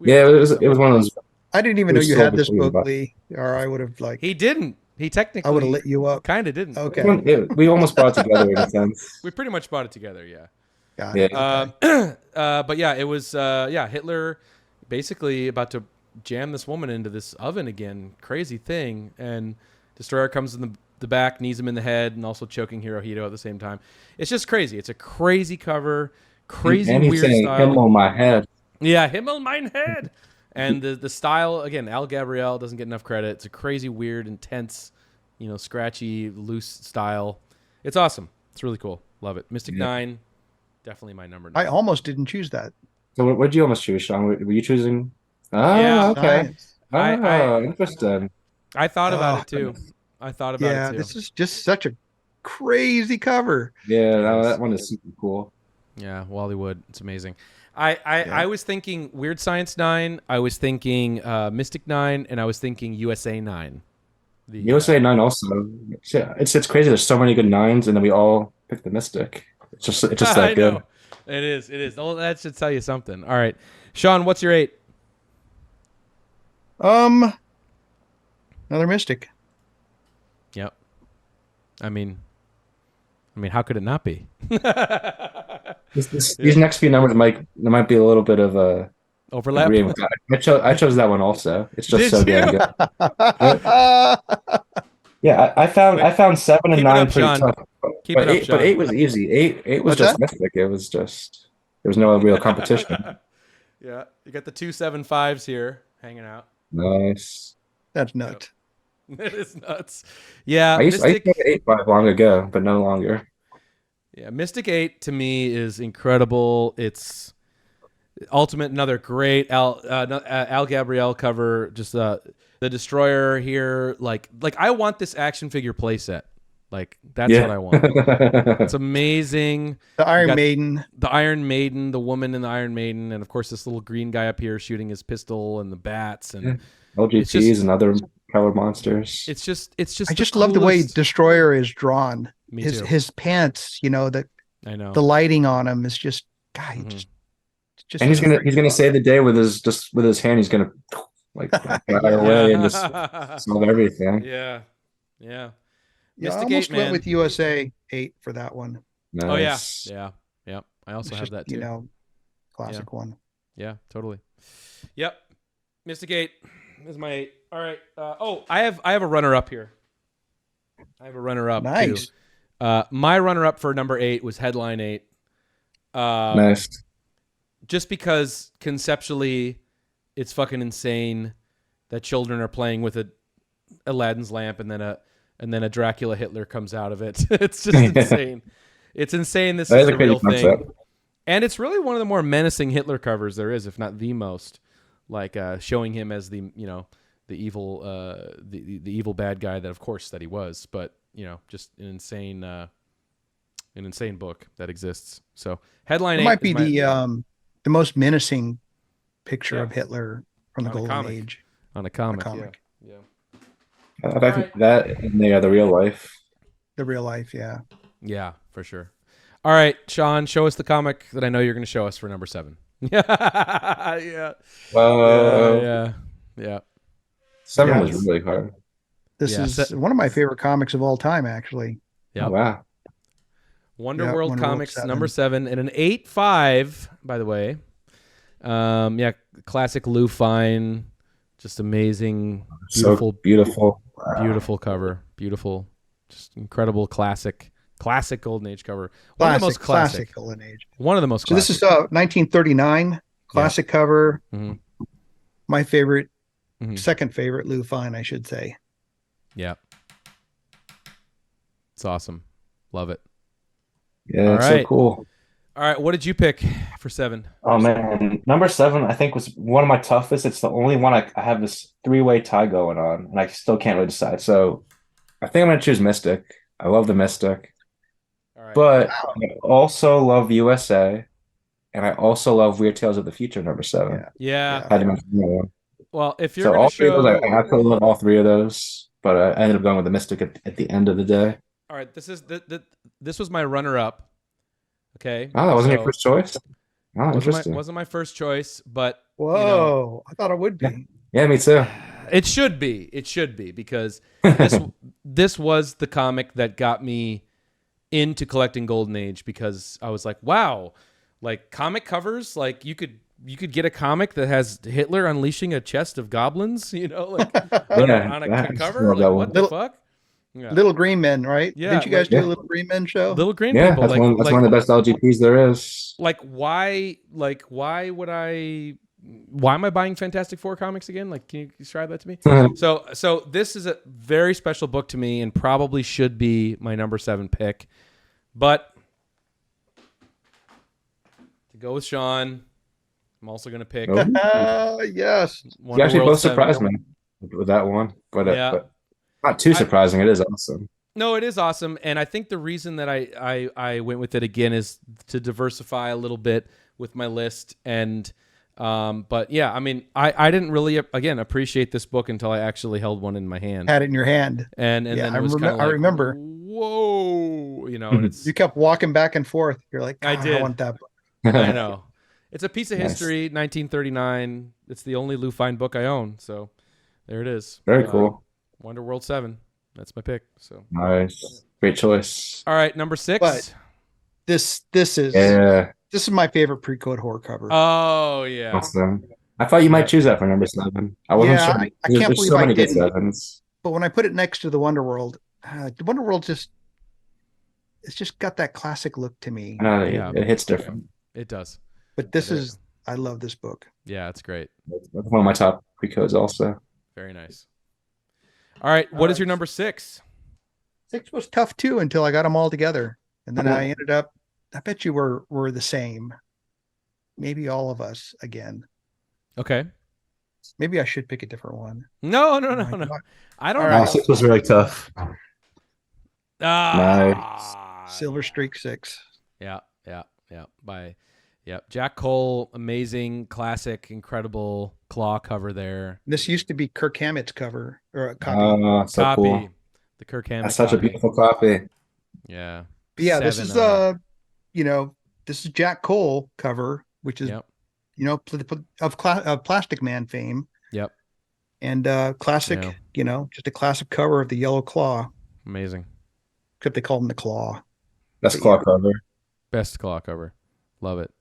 It was one of those. I didn't even know you had this book, Lee, or I would have He didn't. He technically. I would have lit you up. Kind of didn't. Okay. We almost brought it together in a sense. We pretty much brought it together, yeah. Got it. Okay. But yeah, it was Hitler basically about to jam this woman into this oven again. Crazy thing, and Destroyer comes in the back, knees him in the head, and also choking Hirohito at the same time. It's just crazy. It's a crazy cover, crazy and weird saying, style. Him on my head. Yeah, him on my head. And the style, again, Al Gabriel doesn't get enough credit. It's a crazy, weird, intense, scratchy, loose style. It's awesome. It's really cool. Love it. Mystic 9, definitely my number 9. I almost didn't choose that. So what did you almost choose, Sean? Were you choosing? Okay. Interesting. I thought about it too. I thought about it too. Yeah, this is just such a crazy cover. Yeah, that one is super cool. Yeah, Wally Wood. It's amazing. I was thinking Weird Science 9. I was thinking Mystic 9, and I was thinking USA 9. USA 9 also. It's crazy. There's so many good 9s, and then we all pick the Mystic. It's just that good. Know. It is. Oh, that should tell you something. All right, Sean, what's your 8? Another Mystic. Yep. I mean, how could it not be? These next few numbers might be a little bit of a overlap. I chose that one also. It's just damn good. Yeah, I found 7 and 9 pretty tough. But 8 was easy. 8 was just Mystic. It was just there was no real competition. Yeah, you got the 2 7.5s here hanging out. Nice. That's nuts. It is nuts. Yeah, I used to have 8.5 long ago, but no longer. Yeah, Mystic 8 to me is incredible. It's ultimate, another great Al Gabriel cover. Just the Destroyer here, like I want this action figure playset. Like that's what I want. It's amazing. The Iron Maiden, the woman in the Iron Maiden, and of course this little green guy up here shooting his pistol and the bats and LGPs and other colored monsters. It's just I just love the way Destroyer is drawn. Me too. His pants, you know, I know the lighting on him is just just and he's gonna save the day with his hand. He's gonna like fly away and just solve everything. Yeah. Yeah, Mystic I almost 8, went with USA 8 for that one. Nice. Oh yeah. I also have that too. You know, classic one. Yeah, totally. Yep. Mystic 8 is my 8. All right. I have a runner up here. I have a runner up nice. too. My runner up for number 8 was Headline 8. Nice. Just because conceptually it's fucking insane that children are playing with Aladdin's lamp and then a Dracula Hitler comes out of it. It's just insane. It's insane. This is a real thing. And it's really one of the more menacing Hitler covers there is, if not the most, like showing him as the evil the evil bad guy that of course that he was, but just an insane book that exists. So Headline 8 might be the most menacing picture of Hitler from the Golden Age on a comic. Yeah. I think that and the real life. The real life, yeah. Yeah, for sure. All right, Sean, show us the comic that I know you're going to show us for number 7. Yeah. Yeah. 7 was really hard. This is one of my favorite comics of all time, actually. Yeah. Oh, wow. Wonder World Comics number 7 and an 8.5, by the way. Classic Lou Fine, just amazing, beautiful, so beautiful, beautiful cover, beautiful, just incredible classic Golden Age cover. One of the most classic Golden Age. One of the most. So classic. This is 1939 classic cover. Mm-hmm. My favorite, second favorite Lou Fine, I should say. Yeah, it's awesome. Love it. Yeah, it's so cool. All right, what did you pick for 7? Oh man, number 7 I think was one of my toughest. It's the only one I have this 3-way tie going on, and I still can't really decide. So I think I'm gonna choose Mystic. I love the Mystic, but I also love USA, and I also love Weird Tales of the Future number 7. Yeah. I had to mention that one. Well, if you're so gonna all three show, of those, I absolutely love all 3 of those, but I ended up going with the Mystic at the end of the day. All right, this was my runner-up. Okay. Oh, that wasn't your first choice? Oh, interesting. Wasn't my first choice, but whoa, I thought it would be. Yeah, me too. It should be. It should be because this was the comic that got me into collecting Golden Age because I was like, wow, like comic covers, like you could get a comic that has Hitler unleashing a chest of goblins, like on a cover. Like, what the fuck? Yeah. Little Green Men, right? Yeah. Didn't you guys do a Little Green Men show? Little Green People. That's one of the best LGPs there is. Why am I buying Fantastic Four comics again? Like, can you describe that to me? So this is a very special book to me and probably should be my number 7 pick. But to go with Sean, I'm also going to pick. Yes. You actually both surprised me with that one. But not too surprising. It is awesome. No, it is awesome. And I think the reason that I went with it again is to diversify a little bit with my list. And but yeah, I mean, I didn't really again appreciate this book until I actually held one in my hand. Had it in your hand. And then it was kind of like, I remember. Whoa, and it's you kept walking back and forth. You're like, I did. I want that book. I know. It's a piece of history, 1939. It's the only Lou Fine book I own. So there it is. Very cool. Wonder World 7. That's my pick. So nice. Great choice. All right, number 6. But this is my favorite pre-code horror cover. Oh yeah. Awesome. I thought you might choose that for number 7. I wasn't sure. I can't believe so I many good didn't. 7s. But when I put it next to the Wonder World it's just got that classic look to me. It hits different. It does. But I love this book. Yeah, it's great. That's one of my top pre-codes also. Very nice. All right, what is your number 6? 6 was tough too until I got them all together, and then I ended up. I bet you we're the same. Maybe all of us again. Okay. Maybe I should pick a different one. No. I don't know. 6 was really tough. Nice. Silver Streak 6. Yeah. By Yep. Jack Cole, amazing, classic, incredible claw cover there. This used to be Kirk Hammett's cover or a copy. Oh, so cool. The Kirk Hammett That's such a beautiful copy. Yeah. But yeah, this is this is Jack Cole cover, which is of Plastic Man fame. Yep. And classic, just a classic cover of the Yellow Claw. Amazing. Except they call him the Claw. Best claw cover. Best claw cover. Love it.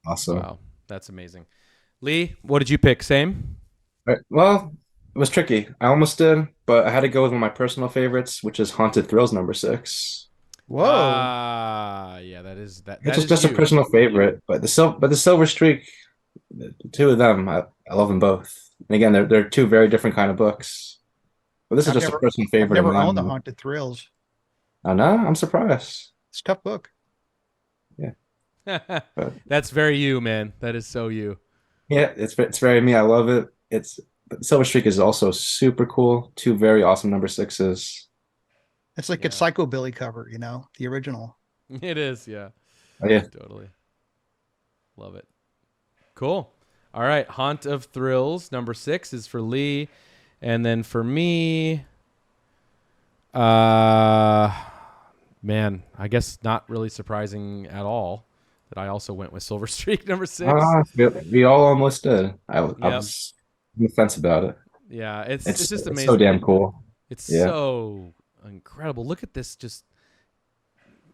Awesome. Wow. That's amazing. Lee, what did you pick? Same? Well, it was tricky. I almost did, but I had to go with one of my personal favorites, which is Haunted Thrills #6. Whoa. Yeah, that is that. It's just a personal favorite, but the Silver Streak, the two of them, I love them both. And again, they're two very different kind of books. But this is just a personal favorite. I've never owned the Haunted Thrills. I know. I'm surprised. It's a tough book. Yeah. That's very you, man. That is so you. Yeah, it's very me. I love it. Silver Streak is also super cool. Two very awesome #6s. It's like a Psychobilly cover, the original. It is, yeah. Oh, yeah. Totally. Love it. Cool. All right. Haunt of Thrills, #6 is for Lee. And then for me, man, I guess not really surprising at all that I also went with Silver Streak #6. We all almost did. I was on the fence about it. Yeah, it's just amazing. It's so damn cool. It's so incredible. Look at this, just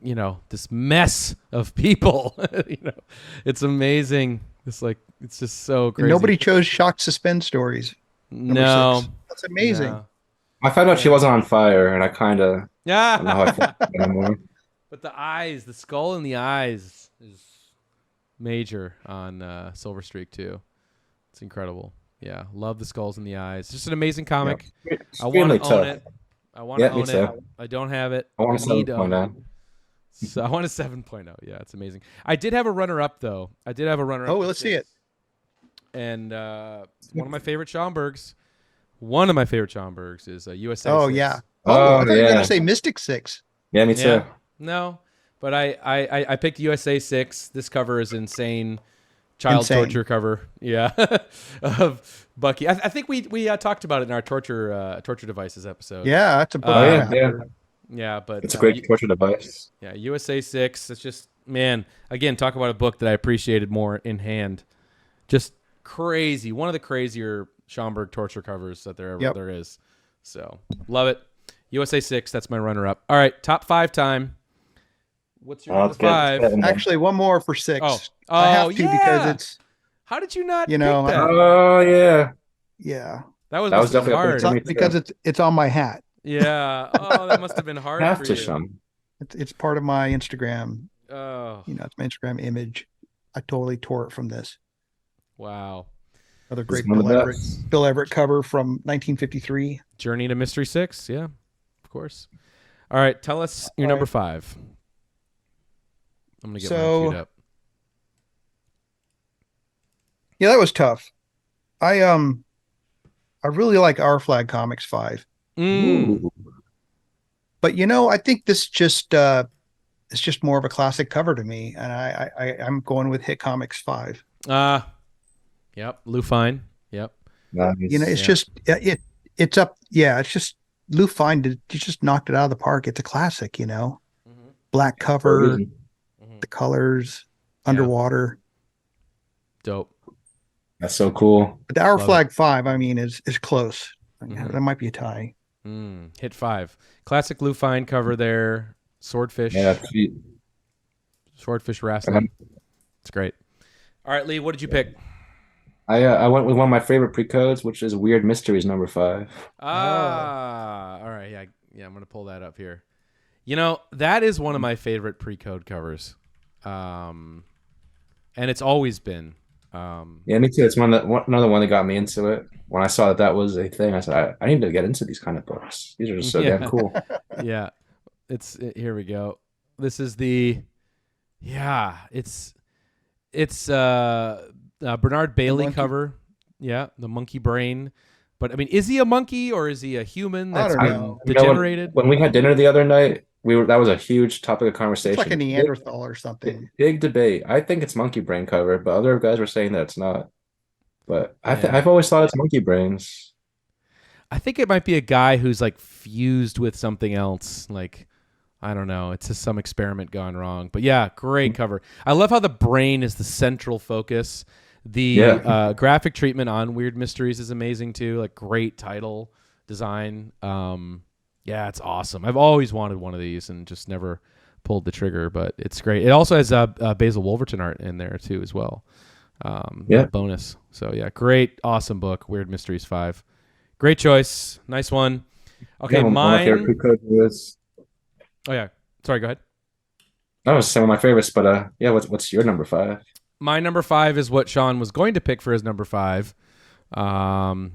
this mess of people. It's amazing. It's just so crazy. And nobody chose Shock Suspend Stories. No, that's amazing. No. I found out she wasn't on fire, and I kind of don't know how I feel anymore. But the skull in the eyes is major on Silver Streak too. It's incredible. Yeah, love the skulls in the eyes. Just an amazing comic. Yeah. I want to own it. I want to own it. I don't have it. I want a 7.0. So I want a 7.0. Yeah, it's amazing. I did have a runner-up though. Oh, let's see it. And one of my favorite Schomburgs is USA. Oh 6. yeah. Oh, I thought you were gonna say Mystic 6. Yeah, me too. No, but I picked USA 6. This cover is insane. Child torture cover. Yeah, of Bucky. I think we talked about it in our torture devices episode. Yeah, that's a book. Yeah, but it's a great torture device. Yeah, USA 6. It's just, man, again, talk about a book that I appreciated more in hand. Just crazy. One of the crazier Schomburg torture covers that there is. So, love it. USA 6, that's my runner-up. All right, top 5 time. What's your number 5? Actually, one more for 6. Oh, I have to because it's... How did you not pick that? Oh, yeah. Yeah. That was definitely hard. Because it's on my hat. Yeah. Oh, that must have been hard for you. It's part of my Instagram. Oh. It's my Instagram image. I totally tore it from this. Wow. Another great Bill Everett cover from 1953. Journey to Mystery 6. Yeah, of course. All right. Tell us your number 5. I'm going to get mine queued up. Yeah, that was tough. I really like Our Flag Comics 5. But I think this just it's just more of a classic cover to me, and I'm going with Hit Comics 5. Yep, Lou Fine. Yep. Nice. It's just it's up. Yeah, it's just Lou Fine. He just knocked it out of the park. It's a classic. Black cover, the colors, underwater. Dope. That's so cool. But the Our Flag 5, I mean, is close. That might be a tie. Hit 5. Classic Lou Fine cover there. Swordfish. Yeah. Swordfish wrestling. It's great. All right, Lee, what did you pick? I went with one of my favorite pre-codes, which is Weird Mysteries #5. All right. Yeah, I'm going to pull that up here. That is one of my favorite pre-code covers. And it's always been. Yeah, me too. It's another one that got me into it. When I saw that was a thing, I said, I need to get into these kind of books. These are just so damn cool. Yeah. Here we go. This is it's Bernard Bailey cover. Yeah, the monkey brain. But I mean, is he a monkey or is he a human that's been degenerated? When we had dinner the other night, that was a huge topic of It's like a conversation. Neanderthal or something. Big debate. I think it's monkey brain cover, but other guys were saying that it's not. But Yeah. I've always thought it's monkey brains. I think it might be a guy who's like fused with something else. Like, I don't know. It's just some experiment gone wrong. But yeah, great cover. I love how the brain is the central focus. The graphic treatment on Weird Mysteries is amazing too. Like, great title design. Yeah, it's awesome. I've always wanted one of these and just never pulled the trigger, but it's great. It also has Basil Wolverton art in there too as well. Bonus. So yeah, great, awesome book. Weird Mysteries 5. Great choice. Nice one. Okay, One of my favorite mine. code was. Oh yeah, sorry. Go ahead. That was some of my favorites, but yeah. What's your number 5? My number 5 is what Sean was going to pick for his number 5,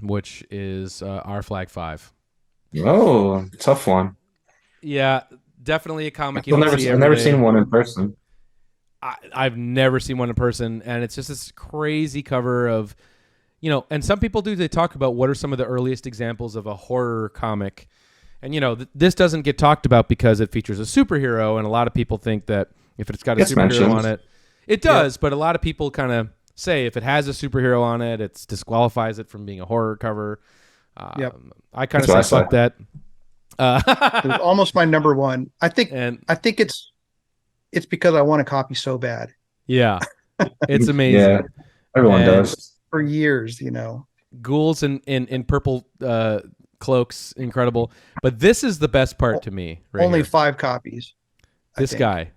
which is Our Flag 5. Oh, tough one. Yeah, definitely a comic I've never seen one in person. I've never seen one in person, and it's just this crazy cover of, and some people they talk about what are some of the earliest examples of a horror comic. And, this doesn't get talked about because it features a superhero, and a lot of people think that if it's got a superhero on it, it does, but a lot of people kind of say if it has a superhero on it, it disqualifies it from being a horror cover. I kind of say fuck that. It was almost my number 1. I think it's because I want a copy so bad. Yeah, it's amazing. Yeah, everyone does. For years, Ghouls in purple cloaks, incredible. But this is the best part to me. Right Only here. 5 copies. This guy,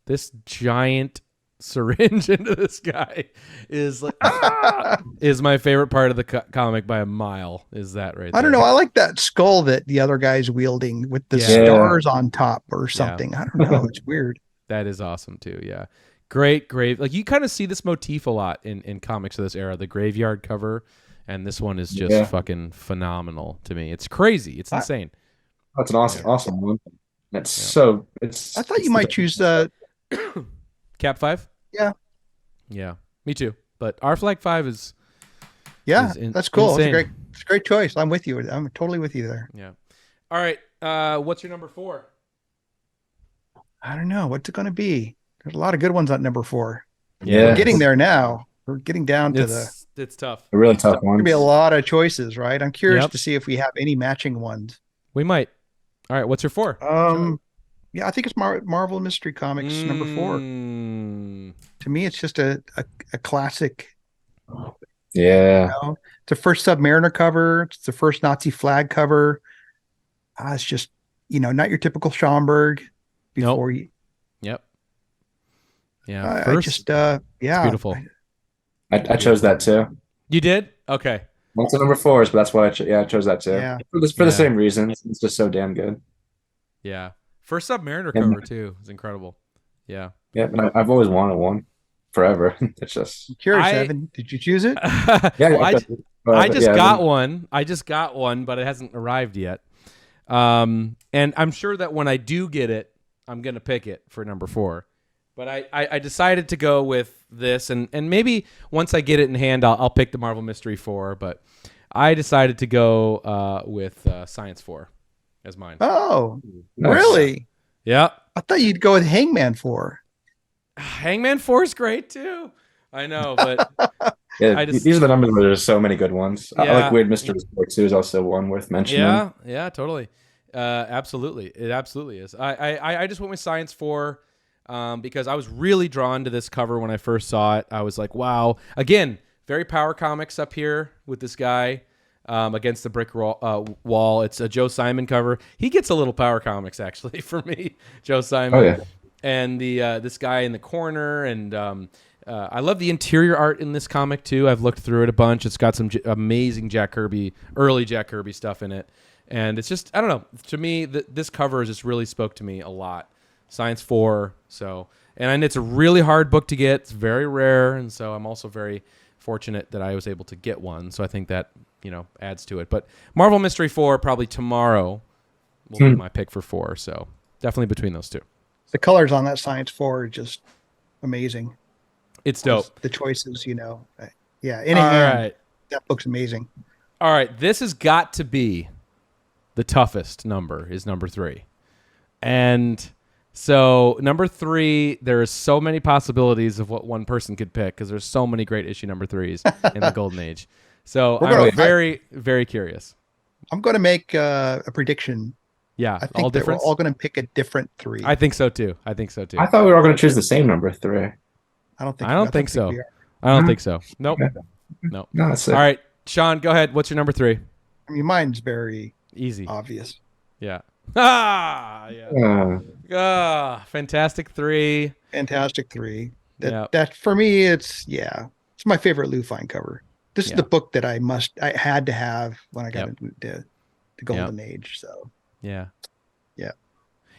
this giant syringe into this guy is like is my favorite part of the comic by a mile. Is that right? I don't know. I like that skull that the other guy's wielding with the stars on top or something. I don't know. It's weird. That is awesome too. Yeah. Great. Like you kind of see this motif a lot in comics of this era, the graveyard cover. And this one is just fucking phenomenal to me. It's crazy. It's insane. That's an awesome one. I thought you might choose the Cap 5. Yeah. Yeah. Me too. But Our Flag 5 is. That's cool. It's a great choice. I'm with you. I'm totally with you there. Yeah. All right. What's your number 4? I don't know. What's it going to be? There's a lot of good ones on number 4. Yeah. We're getting there now. We're getting down to It's tough. A really tough one. There's going to be a lot of choices, right? I'm curious to see if we have any matching ones. We might. All right. What's your 4? Yeah, I think it's Marvel Mystery Comics number 4. To me, it's just a classic. Yeah. It's the first Submariner cover. It's the first Nazi flag cover. It's just, not your typical Schomburg before you. Yep. Yeah. It's beautiful. I chose that too. You did? Okay. What's the number 4 is, but that's why I chose that too. Yeah. For the same reasons. It's just so damn good. Yeah. First Submariner cover too. It's incredible. Yeah. Yeah, but I've always wanted one forever. It's just. I'm curious, Evan. Did you choose it? I just got one. I just got one, but it hasn't arrived yet. And I'm sure that when I do get it, I'm gonna pick it for number 4. But I decided to go with this, and maybe once I get it in hand, I'll pick the Marvel Mystery 4. But I decided to go with Science 4 as mine. Oh, nice. Really? Yeah. I thought you'd go with Hangman 4. Hangman 4 is great too. I know, but these are the numbers where there's so many good ones. I like Weird Mysteries 4 too. Is also one worth mentioning. Yeah, totally. Absolutely, it absolutely is. I just went with Science 4. Because I was really drawn to this cover when I first saw it. I was like, wow. Again, very Power Comics up here with this guy against the brick wall. It's a Joe Simon cover. He gets a little Power Comics, actually, for me, Joe Simon. Oh, yeah. And this guy in the corner. And I love the interior art in this comic, too. I've looked through it a bunch. It's got some amazing early Jack Kirby stuff in it. And it's just, I don't know. To me, this cover just really spoke to me a lot. Science 4. So, and it's a really hard book to get. It's very rare, and so I'm also very fortunate that I was able to get one. So I think that adds to it. But Marvel Mystery 4 probably tomorrow will be my pick for 4. So definitely between those two. The colors on that Science 4 are just amazing. It's dope. The choices, Yeah. Right. That book's amazing. All right. This has got to be the toughest number. Is number 3. And so number 3, there are so many possibilities of what one person could pick because there's so many great issue number 3s in the Golden Age. So I'm very, very curious. I'm going to make a prediction. Yeah, I think that we're all going to pick a different 3. I think so too. I thought we were all going to choose the same number 3. I don't think so. I don't think so. Nope. Okay. Nope. No, that's it. All right, Sean, go ahead. What's your number 3? I mean, mine's very easy, obvious. Yeah. Yeah. Fantastic 3. Fantastic 3. That for me, it's my favorite Lou Fine cover. This is the book that I had to have when I got into the Golden Age. So yeah.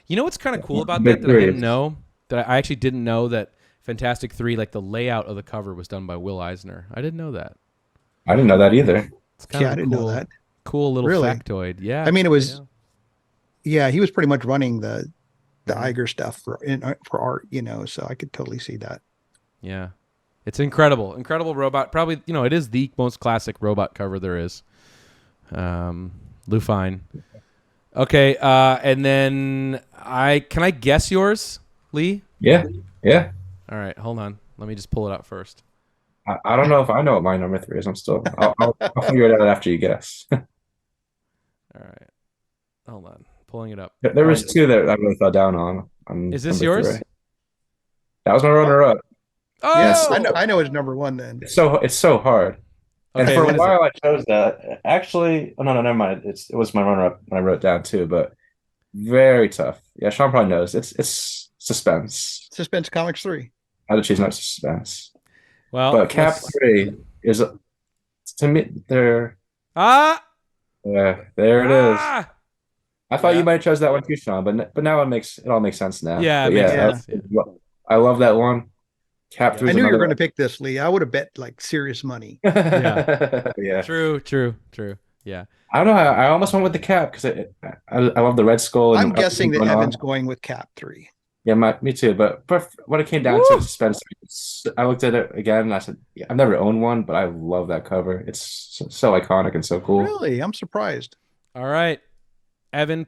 You know what's kind of cool about that I didn't know? That I actually didn't know that Fantastic 3, like the layout of the cover was done by Will Eisner. I didn't know that. I didn't know that either. It's kind of I didn't know that. Cool little factoid. Yeah. I mean, it was. Yeah, he was pretty much running the Iger stuff for art, so I could totally see that. Yeah. It's incredible robot. Probably, it is the most classic robot cover there is. Lou Fine. Okay, and then can I guess yours, Lee? Yeah. All right, hold on. Let me just pull it up first. I don't know if I know what my number 3 is. I'll figure it out after you guess. All right. Hold on. Pulling it up. There was 2 that I really fell down on. Is this yours? 3. That was my runner-up. Oh, yes, I know it's number 1 then. It's so hard. Okay, and for a while I chose that. Actually, no, never mind. It was my runner-up when I wrote it down too, but very tough. Yeah, Sean probably knows. It's Suspense. Suspense Comics 3. I had to choose not Suspense. Well, but Cap 3 is to me there. Yeah, there it is. I thought you might have chose that one too, Sean, but now it all makes sense now. Yeah, I love that one. Cap 3. I knew you were going to pick this, Lee. I would have bet like serious money. Yeah. True. Yeah. I don't know. I almost went with the Cap because I love the Red Skull. I'm guessing that Evan's going with Cap 3. Yeah, me too. But when it came down to Suspense, I looked at it again and I said, I've never owned one, but I love that cover. It's so iconic and so cool. Really? I'm surprised. All right. Evan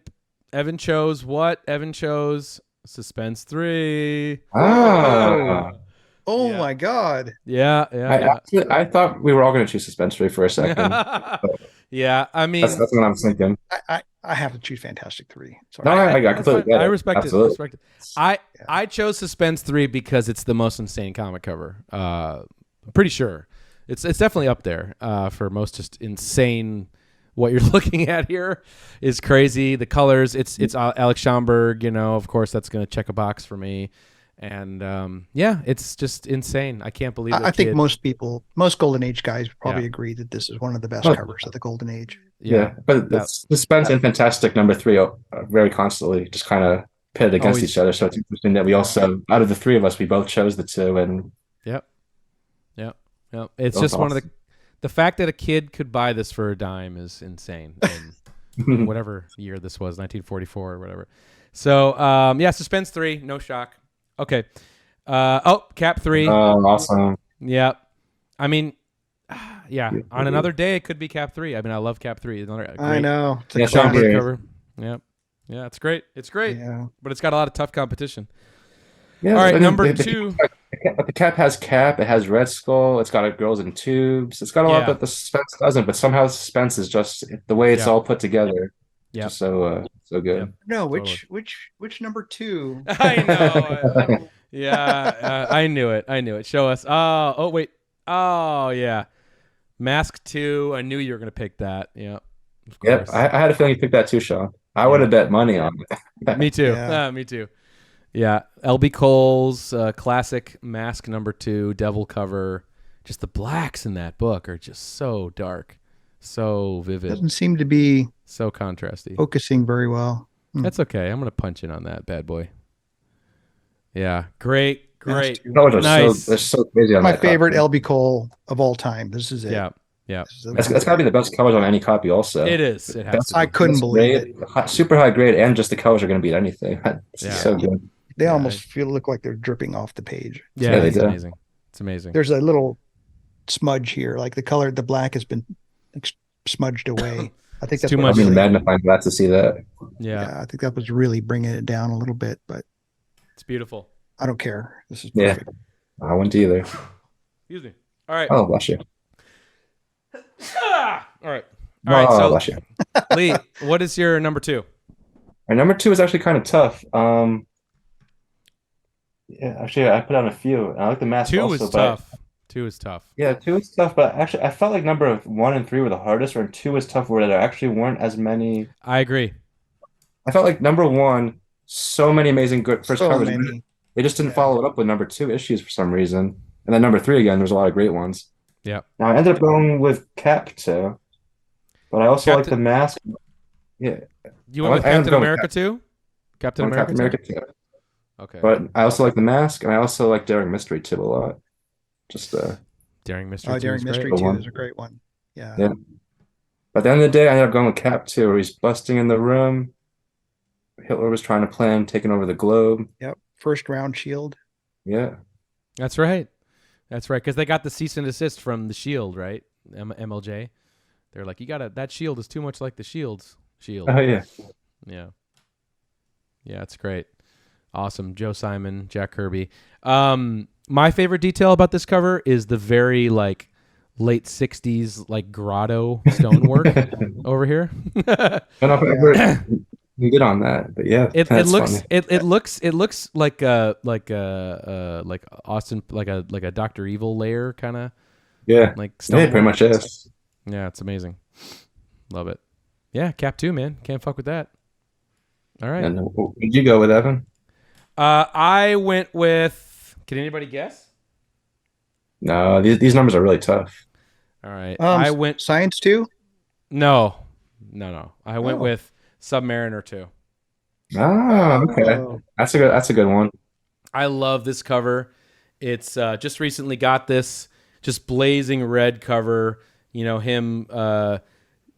chose what? Evan chose Suspense 3. Oh my God. Yeah. I thought we were all going to choose Suspense 3 for a second. Yeah, I mean, that's what I'm thinking. I have to choose Fantastic 3. Sorry. No, I completely get it. I respect it. I chose Suspense 3 because it's the most insane comic cover. I'm pretty sure it's definitely up there for most just insane. What you're looking at here is crazy. The colors, it's Alex Schomburg. Of course, that's going to check a box for me. And it's just insane. I can't believe it. I think most Golden Age guys probably agree that this is one of the best covers of the Golden Age. Yeah, but Suspense and Fantastic number 3 are very constantly just kind of pitted against each other. So it's interesting that we also, out of the 3 of us, we both chose the 2. And Yep. It's just one of the fact that a kid could buy this for a dime is insane. In whatever year this was, 1944 or whatever. So Suspense 3, no shock. Okay. Cap 3. Awesome. Yeah. I mean, on another day, it could be Cap 3. I mean, I love Cap 3. I know. It's a cover. Yep. Yeah, it's great. It's great. Yeah. But it's got a lot of tough competition. Yeah, all right, number 2. The Cap has Cap. It has Red Skull. It's got Girls in Tubes. It's got a lot that the Suspense doesn't, but somehow Suspense is just the way it's all put together. Yeah. So good. Yep. No, which number 2? I know. I knew it. Show us. Oh wait. Oh yeah. Mask 2. I knew you were gonna pick that. Yeah. Yep. I had a feeling you picked that too, Sean. I would have bet money on it. Me too. Me too. Yeah. LB Cole's classic Mask number 2 devil cover. Just the blacks in that book are just so dark. So vivid. Doesn't seem to be so contrasty. Focusing very well. That's okay. I'm gonna punch in on that bad boy. Yeah, great. Nice. They're so crazy on my favorite LB Cole of all time. This is it. Yeah. That's gotta be the best covers on any copy. Also, it is. It has. I couldn't believe it. Super high grade, and just the colors are gonna beat anything. It's so good. They almost look like they're dripping off the page. Yeah, it's amazing. It's amazing. There's a little smudge here, like the black has been smudged away. I think It's that's too what much. I mean, really, magnifying glass to see that. Yeah, I think that was really bringing it down a little bit, but it's beautiful. I don't care. This is Yeah, perfect. I wouldn't either. Excuse me. All right. Oh, bless you. All right. All right. Oh, So, bless you. Lee, what is your number 2? My number 2 is actually kind of tough. Yeah, actually, I put on a few. I like the mask 2 also, is but tough. 2 is tough. yeah, 2 is tough. But actually, I felt like number 1 and 3 were the hardest, where 2 was tough, where there actually weren't as many. I agree. I felt like number 1, so many amazing good first So covers. many. They just didn't Yeah. follow it up with number 2 issues for some reason. And then number 3 again, there's a lot of great ones. Yeah. Now I ended up going with Cap 2, but I also like Captain, the mask. Yeah, you went with I ended Captain up going with America too? Captain America Captain too? America 2. Okay. But I also like the mask, and I also like Daring Mystery 2 a lot. Just Daring Mystery 2 Daring is Mystery great. 2 one. is a great one. Yeah. yeah. But at the end of the day, I ended up going with Cap 2, where he's busting in the room. Hitler was trying to plan taking over the globe. Yep. First round shield. Yeah. That's right. That's right. Because they got the cease and desist from the Shield, right? MLJ. They're like, that shield is too much like the Shield's shield. Oh yeah. Yeah. Yeah, it's great. Awesome. Joe Simon, Jack Kirby. My favorite detail about this cover is the very like late 60s like grotto stonework over here. I don't know if I ever you get on that, but yeah, It that's looks funny. it looks like Austin like a Dr. Evil layer kind of Yeah. like Yeah, stonework. pretty much is. Yeah, it's amazing. Love it. Yeah, Cap 2, man. Can't fuck with that. All right. And what did you go with, Evan? I went with. Can anybody guess? No, these numbers are really tough. All right. I went. Science 2? No. I went Oh. with Submariner 2. Ah, okay. Oh. That's a good one. I love this cover. It's just recently got this just blazing red cover. You know, him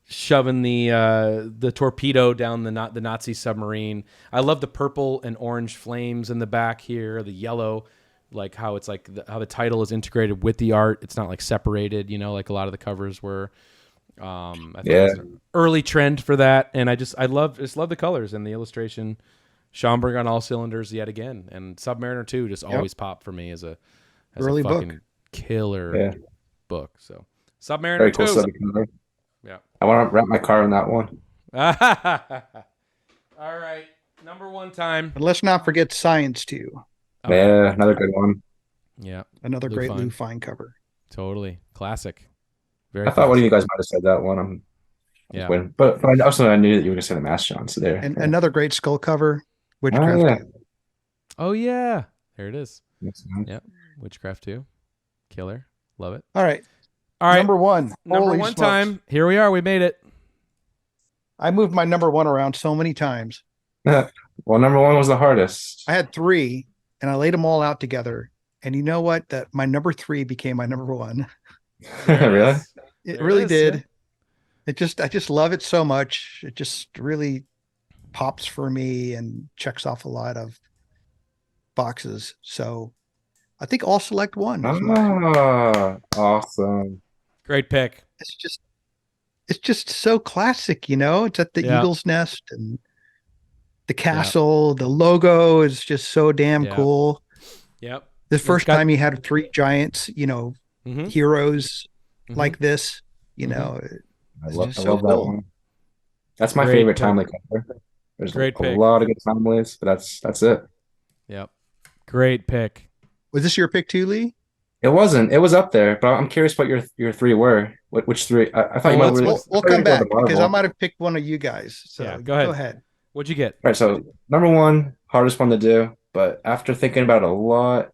shoving the torpedo down the Nazi submarine. I love the purple and orange flames in the back here, the yellow, like how it's like how the title is integrated with the art. It's not like separated, you know, like a lot of the covers were. I think it's an early trend for that, and I just love the colors and the illustration. Schomburg on all cylinders yet again, and Submariner 2 just always popped for me as a Early fucking book. killer book. So Submariner Very 2. cool subject. Yeah. I want to wrap my car in that one. All right, number 1 time. And let's not forget Science 2. Okay. Yeah, another good one. Yeah. Another Lou great Fine. Lou Fine cover. Totally classic. Very. I thought one of you guys might have said that one. Yeah. But I also I knew that you were going to say the Mass John. So there. And another great skull cover, Oh Witchcraft yeah. 2. Oh yeah. There it is. Makes sense. Yep. Witchcraft 2. Killer. Love it. All right. All right. Number 1. Number Holy 1 smokes. time. Here we are. We made it. I moved my number 1 around so many times. Well, number 1 was the hardest. I had 3 and I laid them all out together. And you know what? That my number 3 became my number 1. Really? It There really is, did. yeah. I just love it so much. It just really pops for me and checks off a lot of boxes. So I think All Select One. Ah, awesome. Great pick. It's just so classic, you know. It's at the Yeah. Eagle's Nest and the castle. The logo is just so damn Yeah. cool. Yep. The first time you had 3 giants, you know, Mhm. heroes Mhm. like this, you Mhm. know. I It's love just so that cool. one. That's my Great favorite pick. timely cover. There's Great a pick. lot of good timelys, but that's it. Yep. Great pick. Was this your pick too, Lee? It wasn't. It was up there, but I'm curious what your 3 were. Which 3? I thought you might. We'll come back because I might have picked one of you guys. So Yeah, go ahead. What'd you get? All right, so number 1, hardest one to do, but after thinking about it a lot,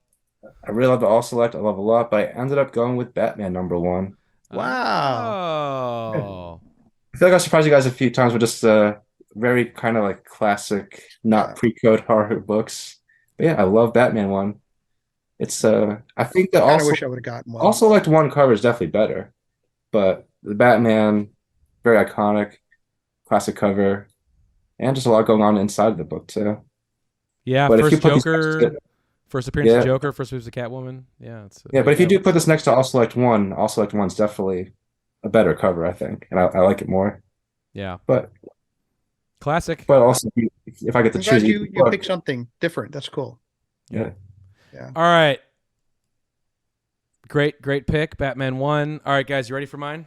I really love the All Select. I love a lot, but I ended up going with Batman number 1. Wow. Oh. I feel like I surprised you guys a few times with just very kind of like classic, not pre-code horror books. But yeah, I love Batman 1. It's I think that I wish I would have gotten one. Also Select 1 cover is definitely better, but the Batman, very iconic, classic cover, and just a lot going on inside the book too. Yeah, But if you first put these Joker, next to- first appearance Yeah. of Joker, first appearance of Catwoman. Yeah, it's Yeah, but if you do put this next to All Select 1's definitely a better cover, I think, and I like it more. Yeah. But classic. But also, if I get to I'm choose, glad you pick something different. That's cool. Yeah. All right. Great pick, Batman 1. All right, guys, you ready for mine?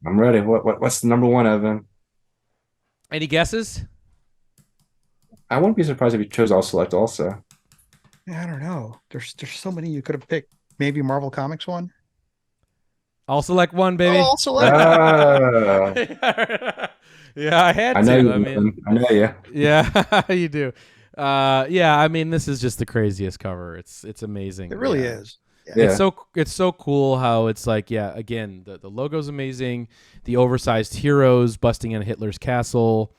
I'm ready. What's the number one, Evan? Any guesses? I wouldn't be surprised if you chose I'll Select also. I don't know. There's so many you could have picked. Maybe Marvel Comics one. I'll select one, baby. Oh, I'll select. Yeah, I had I know to. you. I mean, I know you. Yeah, you do. Yeah, I mean, this is just the craziest cover. It's amazing. It really is. Yeah. It's so cool how it's like, again, the logo's amazing, the oversized heroes busting in Hitler's castle,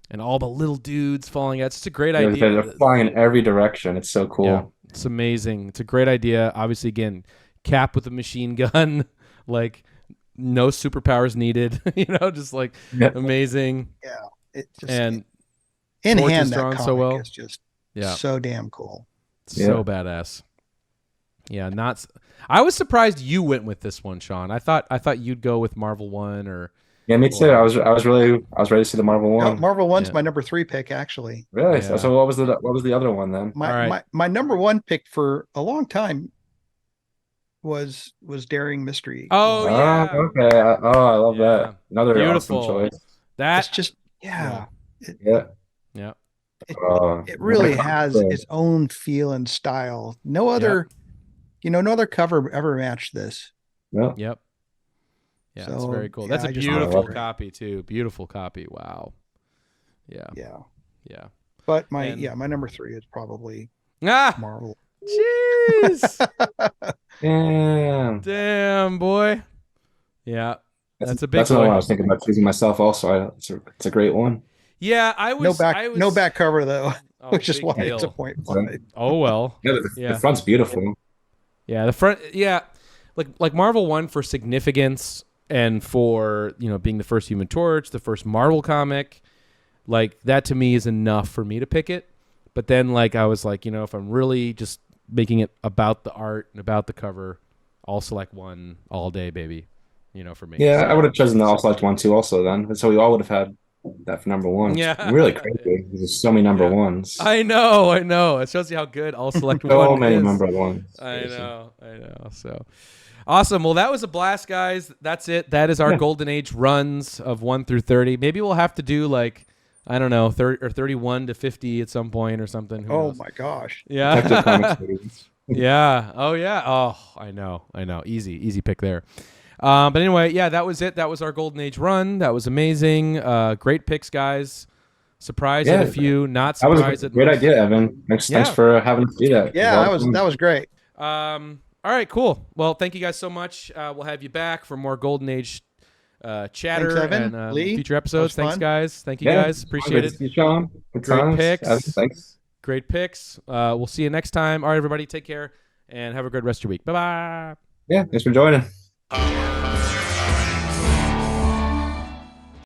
and all the little dudes falling out. It's just a great idea. They're flying in every direction. It's so cool. Yeah, it's amazing. It's a great idea. Obviously, again, Cap with a machine gun, like no superpowers needed. Just like amazing. Yeah, it just and in Torch hand is that drawn comic so well. is just so damn cool. So badass. Yeah, I was surprised you went with this one, Sean. I thought you'd go with Marvel 1 or. Yeah, me too. I was ready to see the Marvel 1. No, Marvel 1's my number 3 pick, actually. Really? Yeah. So what was the other one then? My number 1 pick for a long time was Daring Mystery. Oh yeah. Okay. I love that. Another beautiful awesome choice. That's just It really has its own feel and style. No other, no other cover ever matched this. Yep. Yeah, it's very cool. That's a beautiful copy too. Beautiful copy. Wow. Yeah. Yeah. But my number 3 is probably Marvel. Jeez. Damn, boy. Yeah. That's a big. That's another one I was thinking about choosing myself. Also, it's a great one. Yeah, no back cover though, which is why it's a 0.5. Oh well. The front's beautiful. Yeah, the front. Yeah, like Marvel 1 for significance and for being the first Human Torch, the first Marvel comic, like that to me is enough for me to pick it. But then I was like, if I'm really just making it about the art and about the cover, I'll select 1 all day, baby. For me. Yeah, so, I would have chosen the I'll Select 1 too. Also, then, so we all would have had that for number 1. Yeah, it's really crazy. There's so many number 1s. I know. It shows you how good I'll Select 1 so many is. number 1s. I know. So awesome. Well, that was a blast, guys. That's it. That is our Golden Age runs of 1 through 30. Maybe we'll have to do I don't know, 30 or 31 to 50 at some point or something. Who knows? My gosh. Yeah. Yeah. Oh yeah. Oh, I know. Easy pick there. But anyway, that was it. That was our Golden Age run. That was amazing. Great picks, guys. Surprised at a few, not surprised. That was a great idea, Evan. Thanks for having us do that. Yeah, that was great. All right, cool. Well, thank you guys so much. We'll have you back for more Golden Age chatter. Thanks, Evan. And Lee, future episodes. Thanks, guys. Thank you, guys. Appreciate it. You, Sean. Great picks. Evan, thanks. Great picks. We'll see you next time. All right, everybody, take care and have a good rest of your week. Bye-bye. Yeah, thanks for joining.